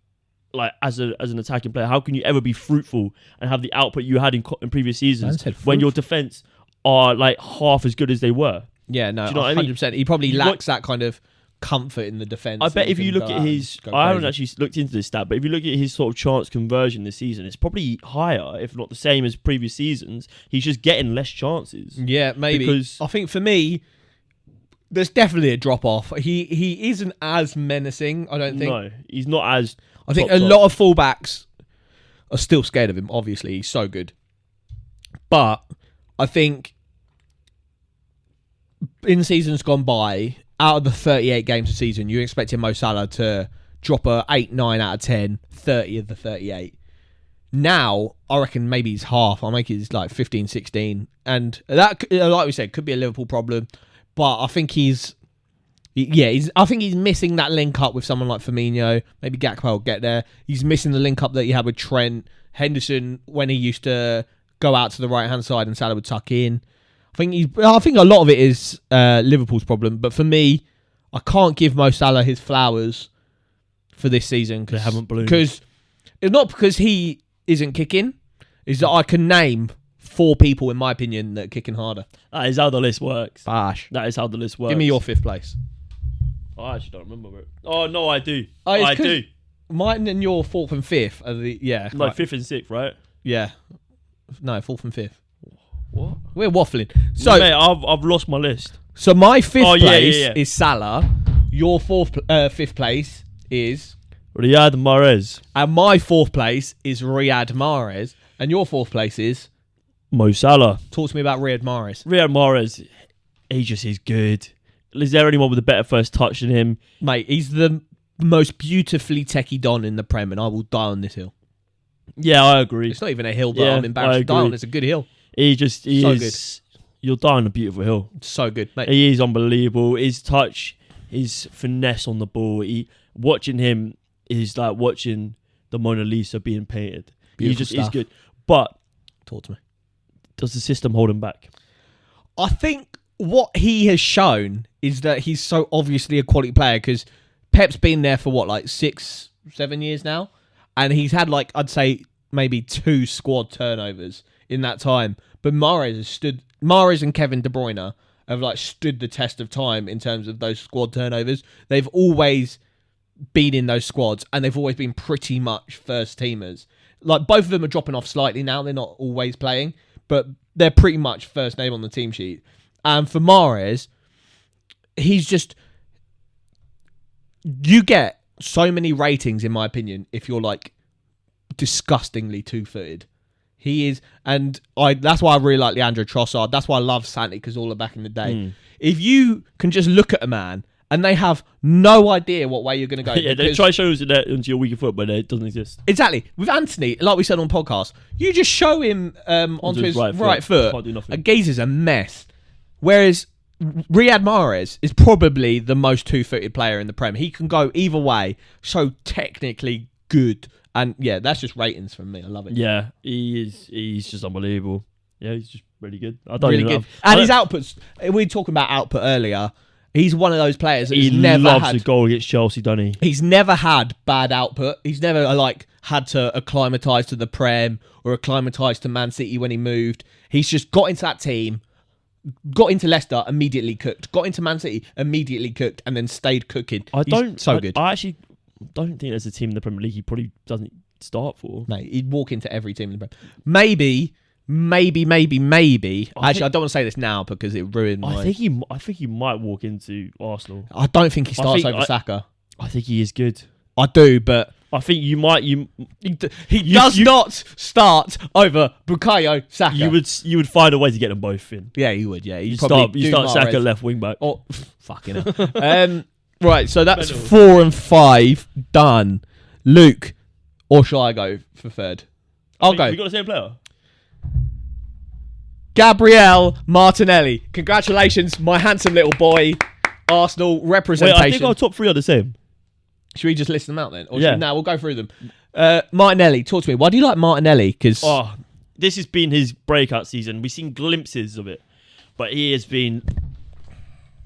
[SPEAKER 2] like, as an attacking player, how can you ever be fruitful and have the output you had in previous seasons when your defence are like half as good as they were?
[SPEAKER 1] Yeah, no, 100%.
[SPEAKER 2] I mean?
[SPEAKER 1] He probably lacks that kind of comfort in the defence.
[SPEAKER 2] I bet if you look at his... I haven't actually looked into this stat, but if you look at his sort of chance conversion this season, it's probably higher, if not the same as previous seasons. He's just getting less chances.
[SPEAKER 1] Yeah, maybe. Because I think for me, there's definitely a drop-off. He isn't as menacing, I don't think.
[SPEAKER 2] No, he's not as...
[SPEAKER 1] I think a lot of fullbacks are still scared of him, obviously. He's so good. But I think in seasons gone by, out of the 38 games a season, you expected Mo Salah to drop a 8, 9 out of 10, 30 of the 38. Now, I reckon maybe he's half. I'll make it like 15, 16. And that, like we said, could be a Liverpool problem. But I think he's missing that link up with someone like Firmino. Maybe Gakpo will get there. He's missing the link up that he had with Trent. Henderson, when he used to go out to the right-hand side and Salah would tuck in. I think a lot of it is Liverpool's problem. But for me, I can't give Mo Salah his flowers for this season.
[SPEAKER 2] They haven't bloomed.
[SPEAKER 1] Because it's not because he isn't kicking. It's that I can name 4 people, in my opinion, that are kicking harder.
[SPEAKER 2] That is how the list works.
[SPEAKER 1] Bash.
[SPEAKER 2] That is how the list works.
[SPEAKER 1] Give me your 5th place.
[SPEAKER 2] I actually don't remember it. Oh, no, I do.
[SPEAKER 1] I do. Mine and your 4th and 5th are the... Yeah.
[SPEAKER 2] No, 5th and 6th, right?
[SPEAKER 1] Yeah. No, 4th and 5th.
[SPEAKER 2] What?
[SPEAKER 1] We're waffling. So,
[SPEAKER 2] mate, I've lost my list.
[SPEAKER 1] so my fifth place
[SPEAKER 2] yeah.
[SPEAKER 1] is Salah. Your fifth place is,
[SPEAKER 2] Riyad Mahrez.
[SPEAKER 1] and my fourth place is Riyad Mahrez, and your fourth place is.
[SPEAKER 2] Mo Salah.
[SPEAKER 1] Talk to me about Riyad Mahrez,
[SPEAKER 2] Riyad Mahrez, he just is good. Is there anyone with a better first touch than him?
[SPEAKER 1] mate. He's the most beautifully techie don in the Prem, and I will die on this hill.
[SPEAKER 2] Yeah, I agree.
[SPEAKER 1] It's not even a hill that
[SPEAKER 2] Yeah,
[SPEAKER 1] I'm embarrassed
[SPEAKER 2] I
[SPEAKER 1] to die on.
[SPEAKER 2] agree.
[SPEAKER 1] It's a good hill.
[SPEAKER 2] He
[SPEAKER 1] So
[SPEAKER 2] is. You'll die on a beautiful hill.
[SPEAKER 1] It's so good, mate.
[SPEAKER 2] He is unbelievable. His touch, his finesse on the ball. Watching him is like watching the Mona Lisa being painted. He
[SPEAKER 1] Beautiful
[SPEAKER 2] just
[SPEAKER 1] stuff.
[SPEAKER 2] is good. But
[SPEAKER 1] Talk to me.
[SPEAKER 2] does the system hold him back?
[SPEAKER 1] I think what he has shown is that he's so obviously a quality player because Pep's been there for what, like 6-7 years now, and he's had like I'd say maybe 2 squad turnovers in that time. But Mahrez and Kevin De Bruyne have like stood the test of time in terms of those squad turnovers. They've always been in those squads, and they've always been pretty much first teamers. Like both of them are dropping off slightly now; they're not always playing, but they're pretty much first name on the team sheet. And for Mahrez, he's just you get so many ratings, in my opinion, if you're like disgustingly two-footed. He is, and that's why I really like Leandro Trossard. That's why I love Santi Cazorla back in the day. If you can just look at a man and they have no idea what way you're going to go.
[SPEAKER 2] Yeah, they try shows it onto your weaker foot, but it doesn't exist.
[SPEAKER 1] Exactly. With Anthony, like we said on podcast, you just show him onto his right foot.
[SPEAKER 2] Can't do nothing.
[SPEAKER 1] A Gazer's a mess. Whereas Riyad Mahrez is probably the most two-footed player in the Prem. He can go either way, so technically good. And yeah, that's just ratings from me. I love it.
[SPEAKER 2] Yeah, he's just unbelievable. Yeah, he's just really good. I don't
[SPEAKER 1] Really
[SPEAKER 2] even
[SPEAKER 1] good. And his outputs, we were talking about output earlier. He's one of those players that
[SPEAKER 2] he
[SPEAKER 1] never
[SPEAKER 2] loves
[SPEAKER 1] had
[SPEAKER 2] a goal against Chelsea, doesn't he?
[SPEAKER 1] He's never had bad output. He's never had to acclimatise to the Prem or acclimatise to Man City when he moved. He's just got into that team, got into Leicester, immediately cooked. Got into Man City, immediately cooked, and then stayed cooking. So good.
[SPEAKER 2] I actually don't think there's a team in the Premier League he probably doesn't start for.
[SPEAKER 1] Mate, he'd walk into every team in the Prem. Maybe. Actually, I don't want to say this now because it ruined my...
[SPEAKER 2] I think he might walk into Arsenal.
[SPEAKER 1] I don't think he starts over Saka.
[SPEAKER 2] I think he is good.
[SPEAKER 1] I do, but...
[SPEAKER 2] I think you might.
[SPEAKER 1] He does not start over Bukayo Saka.
[SPEAKER 2] You would find a way to get them both in.
[SPEAKER 1] Yeah, you would. Yeah,
[SPEAKER 2] You start Saka left wing back.
[SPEAKER 1] Oh, fucking hell. Right, so that's 4 and 5 done. Luke, or shall I go for third? I'll go.
[SPEAKER 2] You got the same player.
[SPEAKER 1] Gabriel Martinelli. Congratulations, my handsome little boy. Arsenal representation.
[SPEAKER 2] Wait, I think our top 3 are the same.
[SPEAKER 1] Should we just list them out then? Or
[SPEAKER 2] Yeah.
[SPEAKER 1] We'll go through them. Martinelli, talk to me. Why do you like Martinelli? Because
[SPEAKER 2] this has been his breakout season. We've seen glimpses of it, but he has been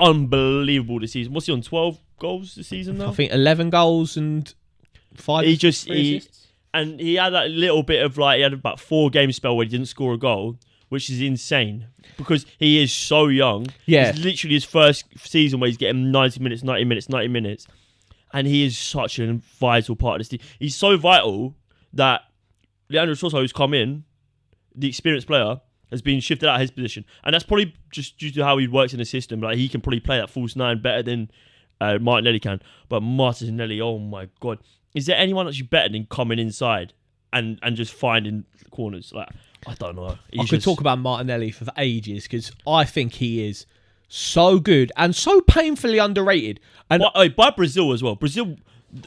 [SPEAKER 2] unbelievable this season. What's he on? 12 goals this season now?
[SPEAKER 1] I think 11 goals and 5 assists.
[SPEAKER 2] And he had that little bit of he had about 4 game spell where he didn't score a goal, which is insane because he is so young.
[SPEAKER 1] Yeah.
[SPEAKER 2] It's literally his first season where he's getting 90 minutes. And he is such a vital part of this team. He's so vital that Leandro Trossard, who's come in, the experienced player, has been shifted out of his position. And that's probably just due to how he works in the system. He can probably play that false 9 better than Martinelli can. But Martinelli, oh my God. Is there anyone actually better than coming inside and just finding corners? I don't know.
[SPEAKER 1] I could talk about Martinelli for ages because I think he is so good and so painfully underrated. And
[SPEAKER 2] by Brazil as well. Brazil,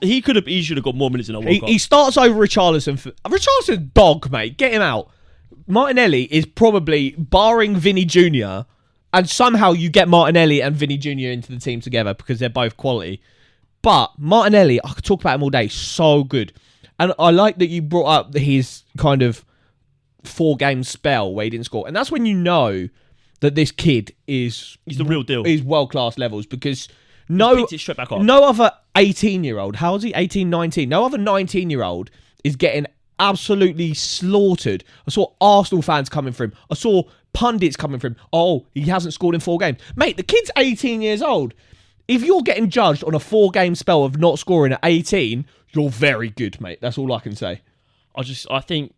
[SPEAKER 2] he should have got more minutes in that World Cup.
[SPEAKER 1] He starts over Richarlison. Richarlison's dog, mate. Get him out. Martinelli is probably, barring Vinny Jr., and somehow you get Martinelli and Vinny Jr. into the team together because they're both quality. But Martinelli, I could talk about him all day. So good. And I like that you brought up his kind of 4-game spell where he didn't score. And that's when you know that this kid he's
[SPEAKER 2] the real deal.
[SPEAKER 1] He's world-class levels because
[SPEAKER 2] He picked it straight back up.
[SPEAKER 1] no other 18-year-old, how old is he? 18, 19. No other 19-year-old is getting absolutely slaughtered. I saw Arsenal fans coming for him. I saw pundits coming for him. Oh, he hasn't scored in 4 games. Mate, the kid's 18 years old. If you're getting judged on a 4-game spell of not scoring at 18, you're very good, mate. That's all I can say.
[SPEAKER 2] I think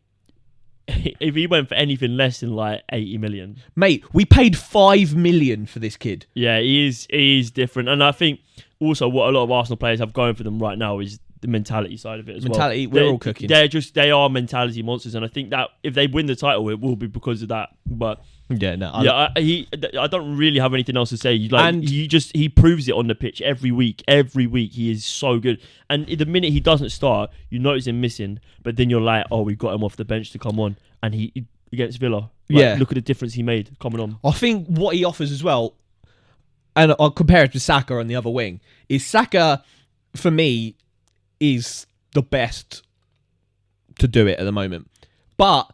[SPEAKER 2] if he went for anything less than like 80 million,
[SPEAKER 1] Mate, we paid 5 million for this kid.
[SPEAKER 2] yeah, he is different. And I think also what a lot of Arsenal players have going for them right now is the mentality side of it as
[SPEAKER 1] Mentality,
[SPEAKER 2] well.
[SPEAKER 1] we're all cooking.
[SPEAKER 2] They are mentality monsters, and I think that if they win the title, it will be because of that. But
[SPEAKER 1] Yeah, no.
[SPEAKER 2] I don't really have anything else to say. He proves it on the pitch every week. Every week he is so good. And the minute he doesn't start, you notice him missing. But then you're like, oh, we got him off the bench to come on, and he against Villa. Look at the difference he made coming on.
[SPEAKER 1] I think what he offers as well, and I'll compare it to Saka on the other wing, is Saka, for me, is the best to do it at the moment. But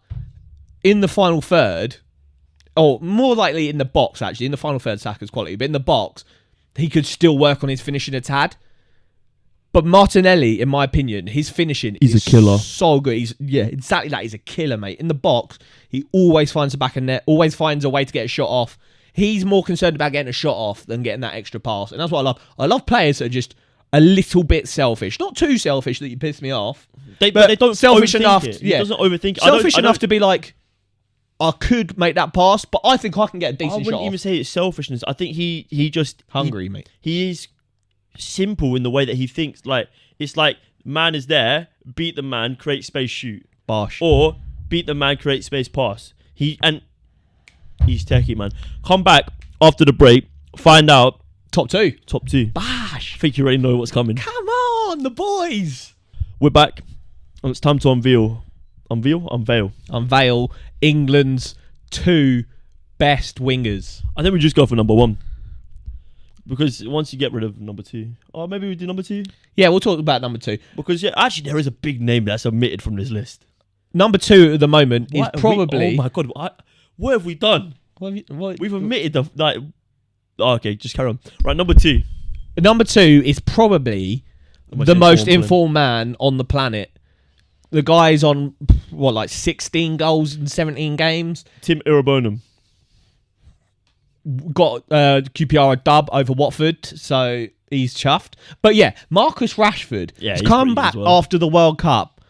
[SPEAKER 1] in the final third, or more likely in the box, actually, in the final third, Saka's quality, but in the box, he could still work on his finishing a tad. But Martinelli, in my opinion, his finishing is
[SPEAKER 2] a killer.
[SPEAKER 1] So good. Exactly that. He's a killer, mate. In the box, he always finds the back of net, always finds a way to get a shot off. He's more concerned about getting a shot off than getting that extra pass. And that's what I love. I love players that are just a little bit selfish. Not too selfish that you piss me off.
[SPEAKER 2] But they don't
[SPEAKER 1] selfish
[SPEAKER 2] overthink
[SPEAKER 1] enough.
[SPEAKER 2] it. He doesn't overthink it.
[SPEAKER 1] Selfish enough to be like, I could make that pass, but I think I can get a decent shot.
[SPEAKER 2] I wouldn't even say it's selfishness. I think he just
[SPEAKER 1] hungry, mate.
[SPEAKER 2] He is simple in the way that he thinks. Like it's like man is there, beat the man, create space, shoot.
[SPEAKER 1] Bosh.
[SPEAKER 2] Or beat the man, create space, pass. He's techie, man. Come back after the break, find out
[SPEAKER 1] Top two.
[SPEAKER 2] Bash. I think you already know what's coming.
[SPEAKER 1] Come on, the boys.
[SPEAKER 2] We're back, and it's time to unveil
[SPEAKER 1] England's 2 best wingers.
[SPEAKER 2] I think we just go for number 1. Because once you get rid of number 2, or maybe we do number 2.
[SPEAKER 1] Yeah, we'll talk about number 2.
[SPEAKER 2] Because actually there is a big name that's omitted from this list.
[SPEAKER 1] Number 2 at the moment is probably.
[SPEAKER 2] Oh my god! What have we done? We've omitted the like. Oh, okay, just carry on. Right, number 2.
[SPEAKER 1] Number 2 is probably the most informed man on the planet. The guy's on 16 goals in 17 games.
[SPEAKER 2] Tim Irabonum.
[SPEAKER 1] Got QPR a dub over Watford, so he's chuffed. But yeah, Marcus Rashford has come back after the World Cup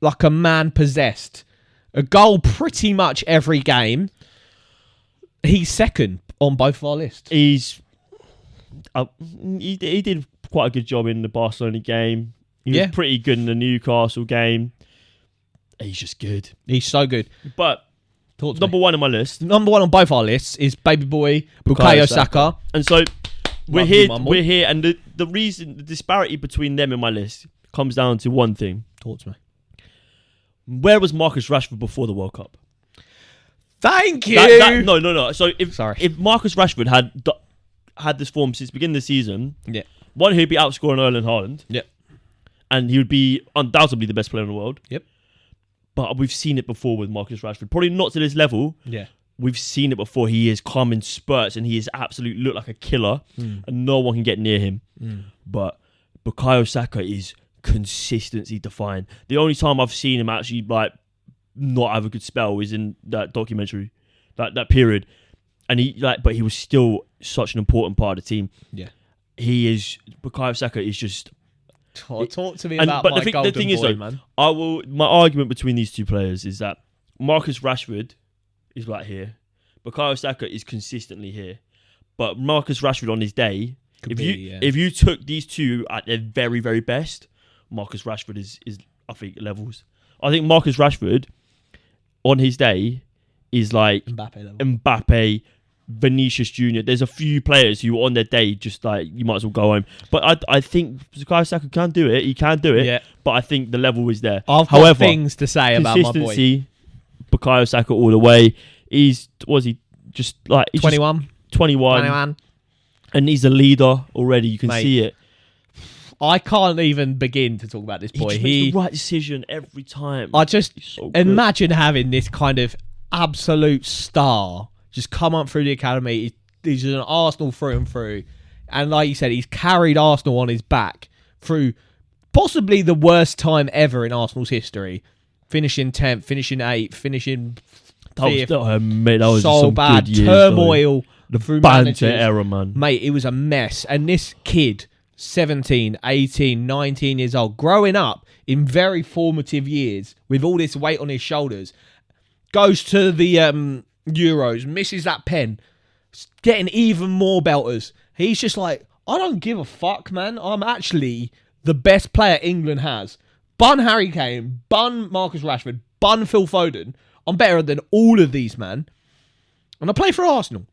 [SPEAKER 1] like a man possessed. A goal pretty much every game. He's second on both of our lists.
[SPEAKER 2] He did quite a good job in the Barcelona game. He was pretty good in the Newcastle game. He's just good.
[SPEAKER 1] He's so good.
[SPEAKER 2] But number 1 on my list.
[SPEAKER 1] Number 1 on both our lists is baby boy Bukayo Saka.
[SPEAKER 2] And so we're here, and the reason, the disparity between them and my list comes down to one thing.
[SPEAKER 1] Talk to me.
[SPEAKER 2] Where was Marcus Rashford before the World Cup?
[SPEAKER 1] Thank you.
[SPEAKER 2] No. So if Marcus Rashford had this form since the beginning of the season, one, he'd be outscoring Erling Haaland.
[SPEAKER 1] Yep.
[SPEAKER 2] And he would be undoubtedly the best player in the world.
[SPEAKER 1] Yep.
[SPEAKER 2] But we've seen it before with Marcus Rashford. Probably not to this level.
[SPEAKER 1] Yeah.
[SPEAKER 2] We've seen it before. He has come in spurts and he has absolutely looked like a killer and no one can get near him. But Bukayo Saka is consistency defined. The only time I've seen him actually not have a good spell is in that documentary, that period. And but he was still such an important part of the team.
[SPEAKER 1] Yeah.
[SPEAKER 2] Bukayo Saka is just...
[SPEAKER 1] Talk to me about my golden
[SPEAKER 2] the thing
[SPEAKER 1] boy,
[SPEAKER 2] is, though,
[SPEAKER 1] man.
[SPEAKER 2] My argument between these two players is that Marcus Rashford is right here. Bukayo Saka is consistently here. But Marcus Rashford on his day, if you took these two at their very, very best, Marcus Rashford is I think levels. I think Marcus Rashford on his day is like Mbappe, Vinicius Jr. There's a few players who on their day just like you might as well go home. But I think Bukayo Saka can do it. He can do it. Yeah. But I think the level is there.
[SPEAKER 1] However, got things to say about my boy.
[SPEAKER 2] Bukayo Saka all the way. He's 21.
[SPEAKER 1] 21.
[SPEAKER 2] And he's a leader already. You can see it.
[SPEAKER 1] I can't even begin to talk about this boy.
[SPEAKER 2] He makes the right decision every time.
[SPEAKER 1] I just imagine having this kind of absolute star just come up through the academy. He's an Arsenal through and through. And like you said, he's carried Arsenal on his back through possibly the worst time ever in Arsenal's history. Finishing 10th, finishing 8th, finishing 5th.
[SPEAKER 2] That was
[SPEAKER 1] so
[SPEAKER 2] some
[SPEAKER 1] bad.
[SPEAKER 2] Good years,
[SPEAKER 1] turmoil.
[SPEAKER 2] The banter era, man.
[SPEAKER 1] Mate, it was a mess. And this kid, 17, 18, 19 years old, growing up in very formative years with all this weight on his shoulders, goes to the Euros, misses that pen, getting even more belters. He's just like, I don't give a fuck, man. I'm actually the best player England has. Bun Harry Kane, bun Marcus Rashford, bun Phil Foden. I'm better than all of these, man. And I play for Arsenal.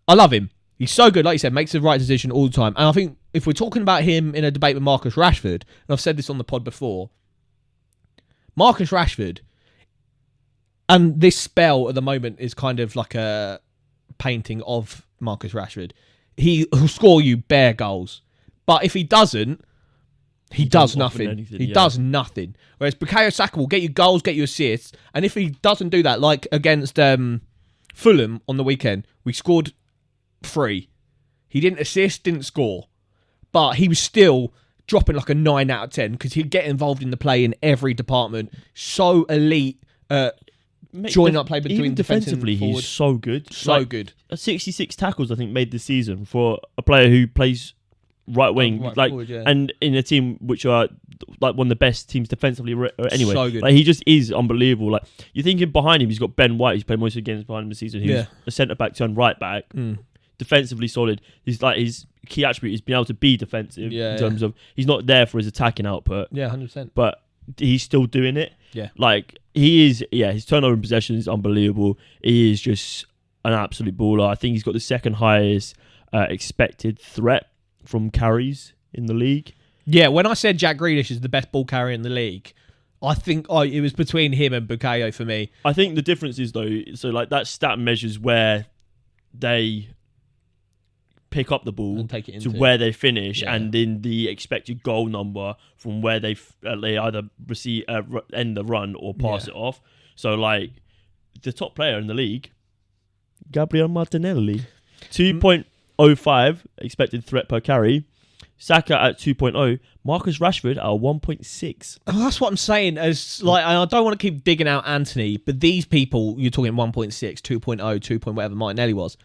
[SPEAKER 1] I love him. He's so good, like you said, makes the right decision all the time. And I think if we're talking about him in a debate with Marcus Rashford, and I've said this on the pod before, Marcus Rashford, and this spell at the moment is kind of like a painting of Marcus Rashford. He'll score you bare goals. But if he doesn't, he does nothing. He does nothing. Whereas Bukayo Saka will get you goals, get you assists. And if he doesn't do that, like against Fulham on the weekend, we scored 3. He didn't assist, didn't score. But he was still dropping like a 9 out of 10 because he'd get involved in the play in every department. So elite. Joining up play between
[SPEAKER 2] defensively, he's so good.
[SPEAKER 1] So good.
[SPEAKER 2] 66 tackles, I think, made this season for a player who plays right wing,
[SPEAKER 1] forward, yeah.
[SPEAKER 2] And in a team which are like one of the best teams defensively. Anyway,
[SPEAKER 1] so good.
[SPEAKER 2] Like, he just is unbelievable. Like, you're thinking behind him, he's got Ben White. He's played most of the games behind him this season. He's a centre back turned right back, defensively solid. He's like his key attribute is being able to be defensive in terms of he's not there for his attacking output.
[SPEAKER 1] Yeah, 100%.
[SPEAKER 2] But he's still doing it.
[SPEAKER 1] Yeah,
[SPEAKER 2] like he is. Yeah, his turnover in possession is unbelievable. He is just an absolute baller. I think he's got the second highest expected threat from carries in the league.
[SPEAKER 1] Yeah, when I said Jack Grealish is the best ball carrier in the league, I think it was between him and Bukayo for me.
[SPEAKER 2] I think the difference is though, so like that stat measures where they pick up the ball
[SPEAKER 1] and take it
[SPEAKER 2] to where they finish, and in the expected goal number from where they either receive end the run or pass it off. So like the top player in the league, Gabriel Martinelli, 2.05 expected threat per carry. Saka at 2.0, Marcus Rashford at 1.6.
[SPEAKER 1] Oh, that's what I'm saying. As like, I don't want to keep digging out Anthony, but these people, you're talking 1.6, 2.0, 2. Whatever Martinelli was.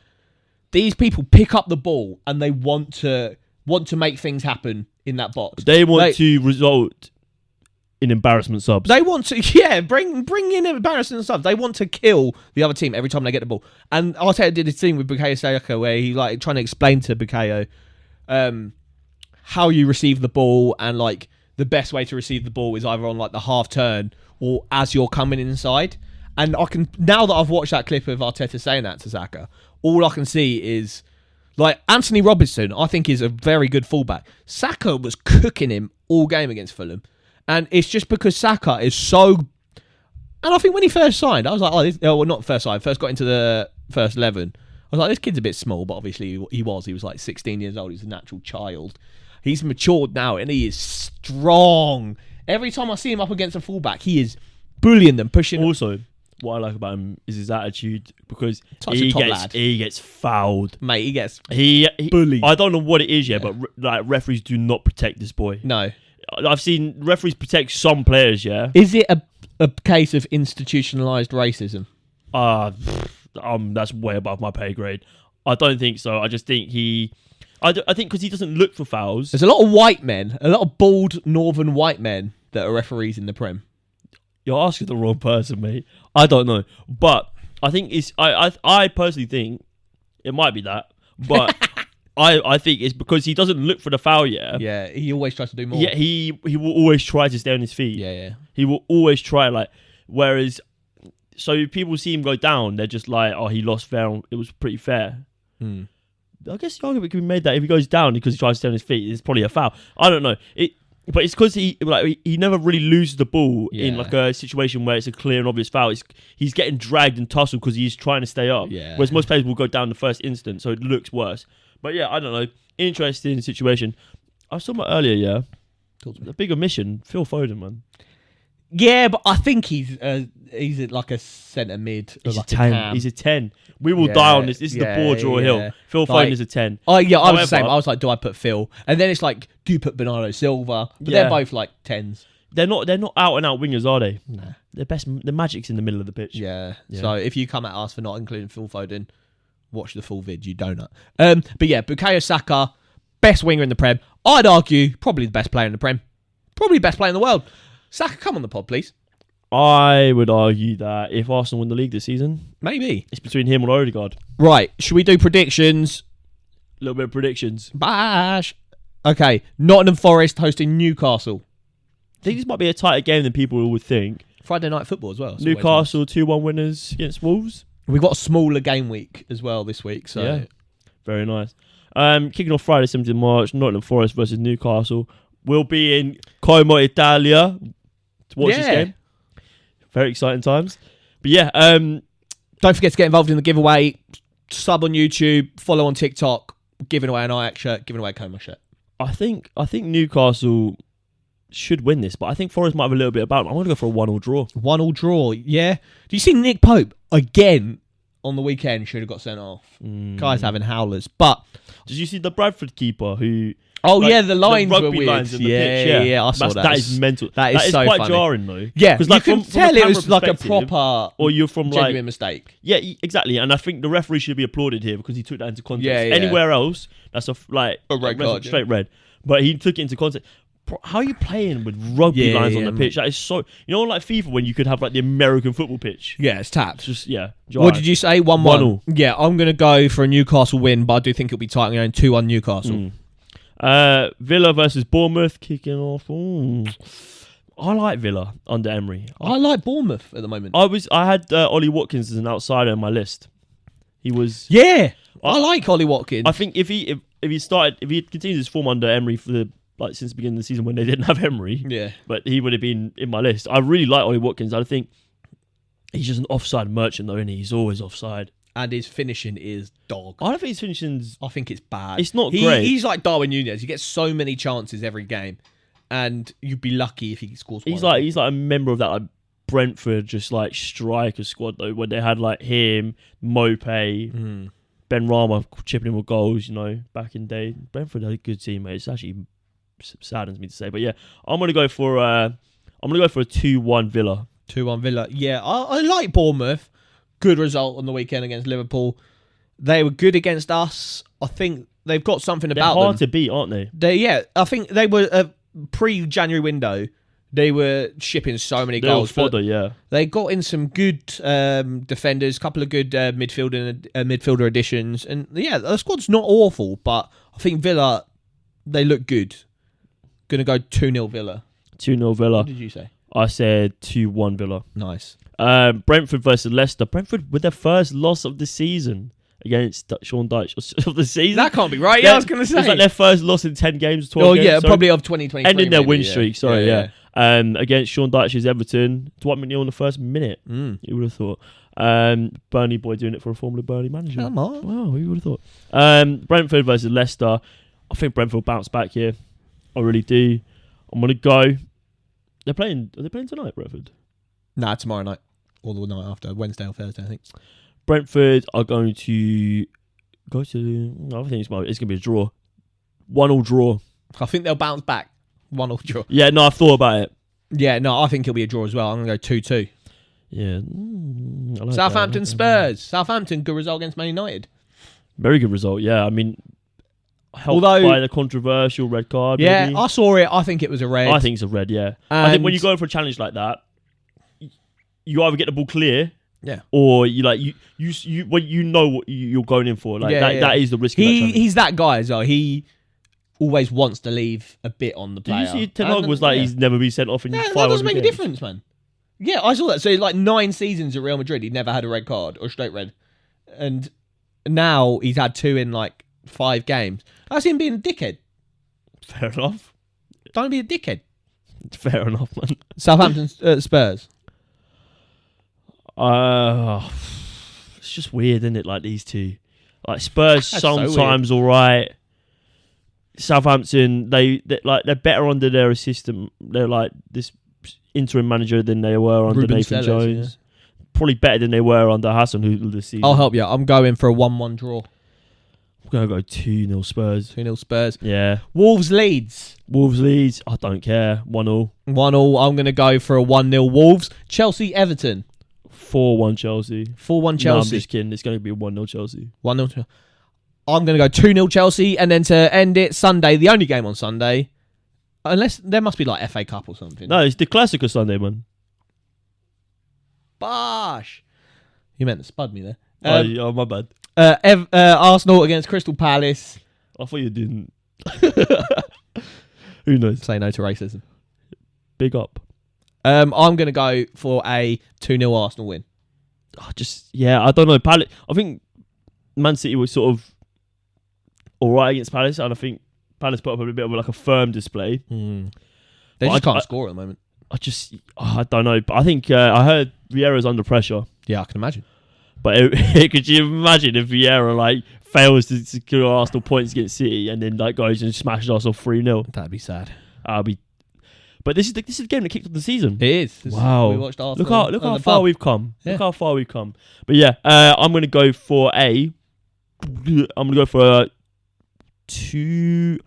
[SPEAKER 1] These people pick up the ball and they want to make things happen in that box.
[SPEAKER 2] They want to result in embarrassment subs.
[SPEAKER 1] They want to, bring in embarrassment subs. They want to kill the other team every time they get the ball. And Arteta did this thing with Bukayo Saka where he like trying to explain to Bukayo how you receive the ball, and like the best way to receive the ball is either on like the half turn or as you're coming inside. And I can, now that I've watched that clip of Arteta saying that to Saka, all I can see is like Anthony Robinson, I think, is a very good fullback. Saka was cooking him all game against Fulham. And it's just because Saka is so... And I think when he first signed, I was like, not first signed, first got into the first 11. I was like, this kid's a bit small, but obviously he was like 16 years old. He's a natural child. He's matured now and he is strong. Every time I see him up against a fullback, he is bullying them, pushing them.
[SPEAKER 2] Also, what I like about him is his attitude, because
[SPEAKER 1] lad.
[SPEAKER 2] He gets fouled.
[SPEAKER 1] Mate, he gets
[SPEAKER 2] he
[SPEAKER 1] bullied.
[SPEAKER 2] I don't know what it is yet, but like referees do not protect this boy.
[SPEAKER 1] No.
[SPEAKER 2] I've seen referees protect some players, yeah.
[SPEAKER 1] Is it a case of institutionalized racism?
[SPEAKER 2] That's way above my pay grade. I don't think so. I just think I think because he doesn't look for fouls.
[SPEAKER 1] There's a lot of white men, a lot of bald northern white men that are referees in the Prem.
[SPEAKER 2] You're asking the wrong person, mate. I don't know, but I think it's. I personally think it might be that, but I think it's because he doesn't look for the foul yet.
[SPEAKER 1] Yeah, he always tries to do more.
[SPEAKER 2] Yeah, he will always try to stay on his feet.
[SPEAKER 1] Yeah.
[SPEAKER 2] He will always try, like, whereas, so people see him go down, they're just like, oh, he lost fair. It was pretty fair. I guess the argument can be made that if he goes down because he tries to stay on his feet, it's probably a foul. I don't know. But it's because he never really loses the ball in like a situation where it's a clear and obvious foul. He's getting dragged and tussled because he's trying to stay up.
[SPEAKER 1] Yeah.
[SPEAKER 2] Whereas most players will go down the first instant, so it looks worse. But yeah, I don't know. Interesting situation. I was talking about earlier, the big omission, Phil Foden, man.
[SPEAKER 1] Yeah, but I think he's like a centre mid.
[SPEAKER 2] He's
[SPEAKER 1] like
[SPEAKER 2] a 10. He's a 10. We will die on this. This is the BoreDraw hill. Phil Foden is a 10.
[SPEAKER 1] Oh yeah, I was the same. I was like, do I put Phil? And then it's like, do you put Bernardo Silva? But they're both like 10s.
[SPEAKER 2] They're not out and out wingers, are they?
[SPEAKER 1] Nah.
[SPEAKER 2] The magic's in the middle of the pitch.
[SPEAKER 1] Yeah. So if you come at us for not including Phil Foden, watch the full vid, you donut. But yeah, Bukayo Saka, best winger in the Prem. I'd argue probably the best player in the Prem. Probably the best player in the world. Saka, come on the pod, please.
[SPEAKER 2] I would argue that if Arsenal win the league this season,
[SPEAKER 1] Maybe.
[SPEAKER 2] it's between him or Odegaard.
[SPEAKER 1] Right. Should we do predictions?
[SPEAKER 2] A little bit of predictions.
[SPEAKER 1] Bash. Okay. Nottingham Forest hosting Newcastle.
[SPEAKER 2] I think this might be a tighter game than people would think.
[SPEAKER 1] Friday night football as well.
[SPEAKER 2] Newcastle 2-1 winners against Wolves.
[SPEAKER 1] We've got a smaller game week as well this week. So
[SPEAKER 2] Yeah. Very nice. Kicking off Friday, 17th March, Nottingham Forest versus Newcastle. We'll be in Como, Italia to watch this game. Very exciting times. But yeah,
[SPEAKER 1] don't forget to get involved in the giveaway. Sub on YouTube, follow on TikTok, giving away an Ajax shirt, giving away a Como shirt.
[SPEAKER 2] I think Newcastle should win this, but I think Forest might have a little bit about them. I'm going to go for a 1-1 draw.
[SPEAKER 1] 1-1 draw, yeah. Do you see Nick Pope again on the weekend? Should have got sent off. Guy's having howlers. But
[SPEAKER 2] did you see the Bradford keeper who...
[SPEAKER 1] Oh, yeah, the lines were
[SPEAKER 2] rugby
[SPEAKER 1] weird.
[SPEAKER 2] Lines in the pitch,
[SPEAKER 1] yeah, I saw that.
[SPEAKER 2] That is mental.
[SPEAKER 1] That is so
[SPEAKER 2] quite
[SPEAKER 1] funny.
[SPEAKER 2] jarring, though.
[SPEAKER 1] Yeah,
[SPEAKER 2] because
[SPEAKER 1] you can tell it was like a proper
[SPEAKER 2] or you're from
[SPEAKER 1] genuine mistake.
[SPEAKER 2] Yeah, exactly. And I think the referee should be applauded here because he took that into context.
[SPEAKER 1] Yeah.
[SPEAKER 2] Anywhere else, that's a
[SPEAKER 1] red card,
[SPEAKER 2] straight red. But he took it into context. How are you playing with rugby lines on the pitch? That is so... You know, like FIFA, when you could have like the American football pitch.
[SPEAKER 1] Yeah, it's tapped.
[SPEAKER 2] It's just,
[SPEAKER 1] What
[SPEAKER 2] jarring.
[SPEAKER 1] did you say? 1-1? Yeah, I'm going to go for a Newcastle win, but I do think it'll be tight. I'm going 2-1 Newcastle.
[SPEAKER 2] Villa versus Bournemouth kicking off. I like Villa under Emery.
[SPEAKER 1] I like Bournemouth at the moment.
[SPEAKER 2] I had Ollie Watkins as an outsider on my list. He was...
[SPEAKER 1] Yeah, I like Ollie Watkins.
[SPEAKER 2] I think if he continues his form under Emery for the since the beginning of the season when they didn't have Emery, but he would have been in my list. I really like Ollie Watkins. I think he's just an offside merchant though, isn't he? He's always offside.
[SPEAKER 1] And his finishing is dog.
[SPEAKER 2] I don't think his finishing's...
[SPEAKER 1] I think it's bad.
[SPEAKER 2] It's not great.
[SPEAKER 1] He's like Darwin Núñez. He gets so many chances every game, and you'd be lucky if he scores one.
[SPEAKER 2] He's like a member of that like Brentford just like striker squad though, when they had like him, Mope, Ben Rama chipping in with goals. You know, back in the day, Brentford had a good team, mate. It's actually saddens me to say, but yeah, I'm gonna go for a 2-1 Villa.
[SPEAKER 1] 2-1 Villa. Yeah, I like Bournemouth. Good result on the weekend against Liverpool. They were good against us. I think they've got something about them.
[SPEAKER 2] They're hard to beat, aren't they?
[SPEAKER 1] I think they were pre-January window. They were shipping so many goals.
[SPEAKER 2] Fodder, yeah.
[SPEAKER 1] They got in some good defenders, a couple of good midfielder additions, and yeah, the squad's not awful. But I think Villa, they look good. Gonna go 2-0 Villa.
[SPEAKER 2] 2-0 Villa.
[SPEAKER 1] What did you say?
[SPEAKER 2] I said 2-1 Villa.
[SPEAKER 1] Nice.
[SPEAKER 2] Brentford versus Leicester. Brentford with their first loss of the season against Sean Dyche of the season.
[SPEAKER 1] That can't be right. Yeah, I was going to say.
[SPEAKER 2] It's like their first loss in 10 games, 12 games.
[SPEAKER 1] Oh, yeah, probably of 2023.
[SPEAKER 2] Ending their win streak, sorry,
[SPEAKER 1] yeah.
[SPEAKER 2] Against Sean Dyche's Everton. Dwight McNeil in the first minute. You would have thought. Burnley boy doing it for a formerly Burnley manager.
[SPEAKER 1] Come on.
[SPEAKER 2] Wow, you would have thought. Brentford versus Leicester. I think Brentford will bounce back here. I really do. I'm going to go... Are they playing tonight, Brentford?
[SPEAKER 1] Nah, tomorrow night. Or the night after. Wednesday or Thursday, I think.
[SPEAKER 2] Brentford are going to go to... I think it's going to be a draw. 1-1 draw.
[SPEAKER 1] I think they'll bounce back. 1-1 draw.
[SPEAKER 2] Yeah, no, I've thought about it.
[SPEAKER 1] Yeah, no, I think it'll be a draw as well. I'm going to go 2-2.
[SPEAKER 2] Yeah. I like
[SPEAKER 1] Southampton
[SPEAKER 2] that.
[SPEAKER 1] Spurs. Southampton, good result against Man United.
[SPEAKER 2] Very good result, yeah. I mean... Helped by the controversial red card.
[SPEAKER 1] Yeah,
[SPEAKER 2] maybe.
[SPEAKER 1] I saw it. I think it was a red.
[SPEAKER 2] I think it's a red. Yeah, I think when you go for a challenge like that, you either get the ball clear, or you when you know what you're going in for. Like that is the risk.
[SPEAKER 1] He's that guy as well. He always wants to leave a bit on the player.
[SPEAKER 2] Did you see Ten Hag was like he's never been sent off in 500
[SPEAKER 1] that doesn't make
[SPEAKER 2] games.
[SPEAKER 1] a difference, man. Yeah, I saw that. So like 9 seasons at Real Madrid, he'd never had a red card or straight red, and now he's had 2 in like 5 games. That's him being a dickhead.
[SPEAKER 2] Fair enough.
[SPEAKER 1] Don't be a dickhead.
[SPEAKER 2] Fair enough, man.
[SPEAKER 1] Southampton Spurs.
[SPEAKER 2] It's just weird, isn't it? Like these two, like Spurs
[SPEAKER 1] That's
[SPEAKER 2] sometimes all right. Southampton, they're better under their system. They're like this interim manager than they were under
[SPEAKER 1] Ruben
[SPEAKER 2] Nathan
[SPEAKER 1] Sellers,
[SPEAKER 2] Jones. Probably better than they were under Hasenhüttl this season.
[SPEAKER 1] I'll help you. I'm going for a 1-1 draw.
[SPEAKER 2] I'm going to go 2-0 Spurs.
[SPEAKER 1] 2-0 Spurs.
[SPEAKER 2] Yeah.
[SPEAKER 1] Wolves Leeds.
[SPEAKER 2] I don't care. 1-0.
[SPEAKER 1] 1-0. I'm going to go for a 1-0 Wolves. Chelsea Everton.
[SPEAKER 2] 4-1 Chelsea.
[SPEAKER 1] 4-1 Chelsea.
[SPEAKER 2] No, I'm just kidding. It's going to be a 1-0 Chelsea.
[SPEAKER 1] 1-0. I'm going to go 2-0 Chelsea, and then to end it, Sunday, the only game on Sunday, unless there must be like FA Cup or something.
[SPEAKER 2] No, it's the Classico Sunday, man.
[SPEAKER 1] Bosh. You meant to spud me there.
[SPEAKER 2] Oh, my bad.
[SPEAKER 1] Arsenal against Crystal Palace.
[SPEAKER 2] I thought you didn't. Who knows?
[SPEAKER 1] Say no to racism.
[SPEAKER 2] Big up.
[SPEAKER 1] I'm going to go for a 2-0 Arsenal win.
[SPEAKER 2] I don't know. Palace. I think Man City was sort of all right against Palace, and I think Palace put up a bit of like a firm display.
[SPEAKER 1] They just can't score at the moment.
[SPEAKER 2] I don't know. But I think I heard Vieira's under pressure.
[SPEAKER 1] Yeah, I can imagine.
[SPEAKER 2] But could you imagine if Vieira like fails to secure Arsenal points against City and then like goes and smashes Arsenal 3-0?
[SPEAKER 1] That'd be sad.
[SPEAKER 2] But this is the game that kicked off the season.
[SPEAKER 1] It is.
[SPEAKER 2] Wow.
[SPEAKER 1] We watched Arsenal.
[SPEAKER 2] Look how far we've come.
[SPEAKER 1] Yeah.
[SPEAKER 2] Look how far we've come. But yeah, I'm gonna go for a 3-2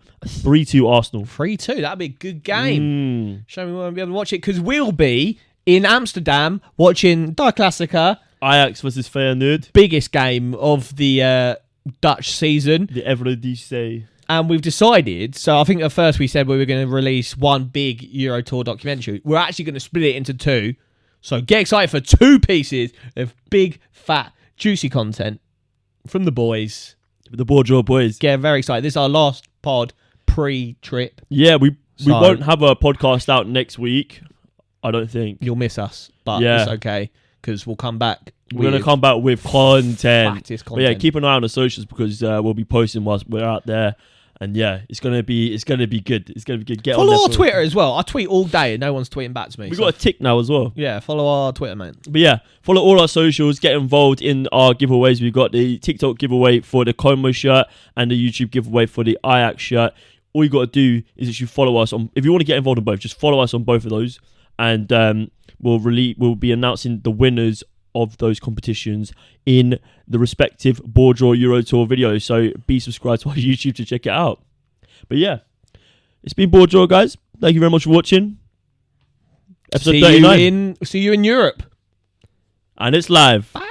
[SPEAKER 2] Arsenal.
[SPEAKER 1] 3-2. That'd be a good game. Show me when we'll be able to watch it because we'll be in Amsterdam watching Die Klassiker.
[SPEAKER 2] Ajax versus Feyenoord.
[SPEAKER 1] Biggest game of the Dutch season.
[SPEAKER 2] The Eredivisie.
[SPEAKER 1] And we've decided, so I think at first we said we were going to release one big Euro Tour documentary. We're actually going to split it into two. So get excited for 2 pieces of big, fat, juicy content from the boys.
[SPEAKER 2] The BoreDraw boys.
[SPEAKER 1] Get very excited. This is our last pod pre-trip.
[SPEAKER 2] Yeah, we won't have a podcast out next week, I don't think.
[SPEAKER 1] You'll miss us, but it's okay because we'll come back.
[SPEAKER 2] We're going to come back with content.
[SPEAKER 1] Fattest content.
[SPEAKER 2] But yeah, keep an eye on the socials because we'll be posting whilst we're out there. And yeah, it's gonna be good. It's gonna be good. Get
[SPEAKER 1] follow
[SPEAKER 2] on
[SPEAKER 1] our Twitter as well. I tweet all day and no one's tweeting back to me.
[SPEAKER 2] We got a tick now as well.
[SPEAKER 1] Yeah, follow our Twitter, man.
[SPEAKER 2] But yeah, follow all our socials. Get involved in our giveaways. We've got the TikTok giveaway for the Como shirt and the YouTube giveaway for the Ajax shirt. All you got to do is that you follow us on. If you want to get involved in both, just follow us on both of those, and we'll be announcing the winners of those competitions in the respective BoreDraw Euro Tour videos. So be subscribed to our YouTube to check it out. But yeah, it's been BoreDraw, guys. Thank you very much for watching. Episode 39.
[SPEAKER 1] See you in Europe.
[SPEAKER 2] And it's live.
[SPEAKER 1] Bye.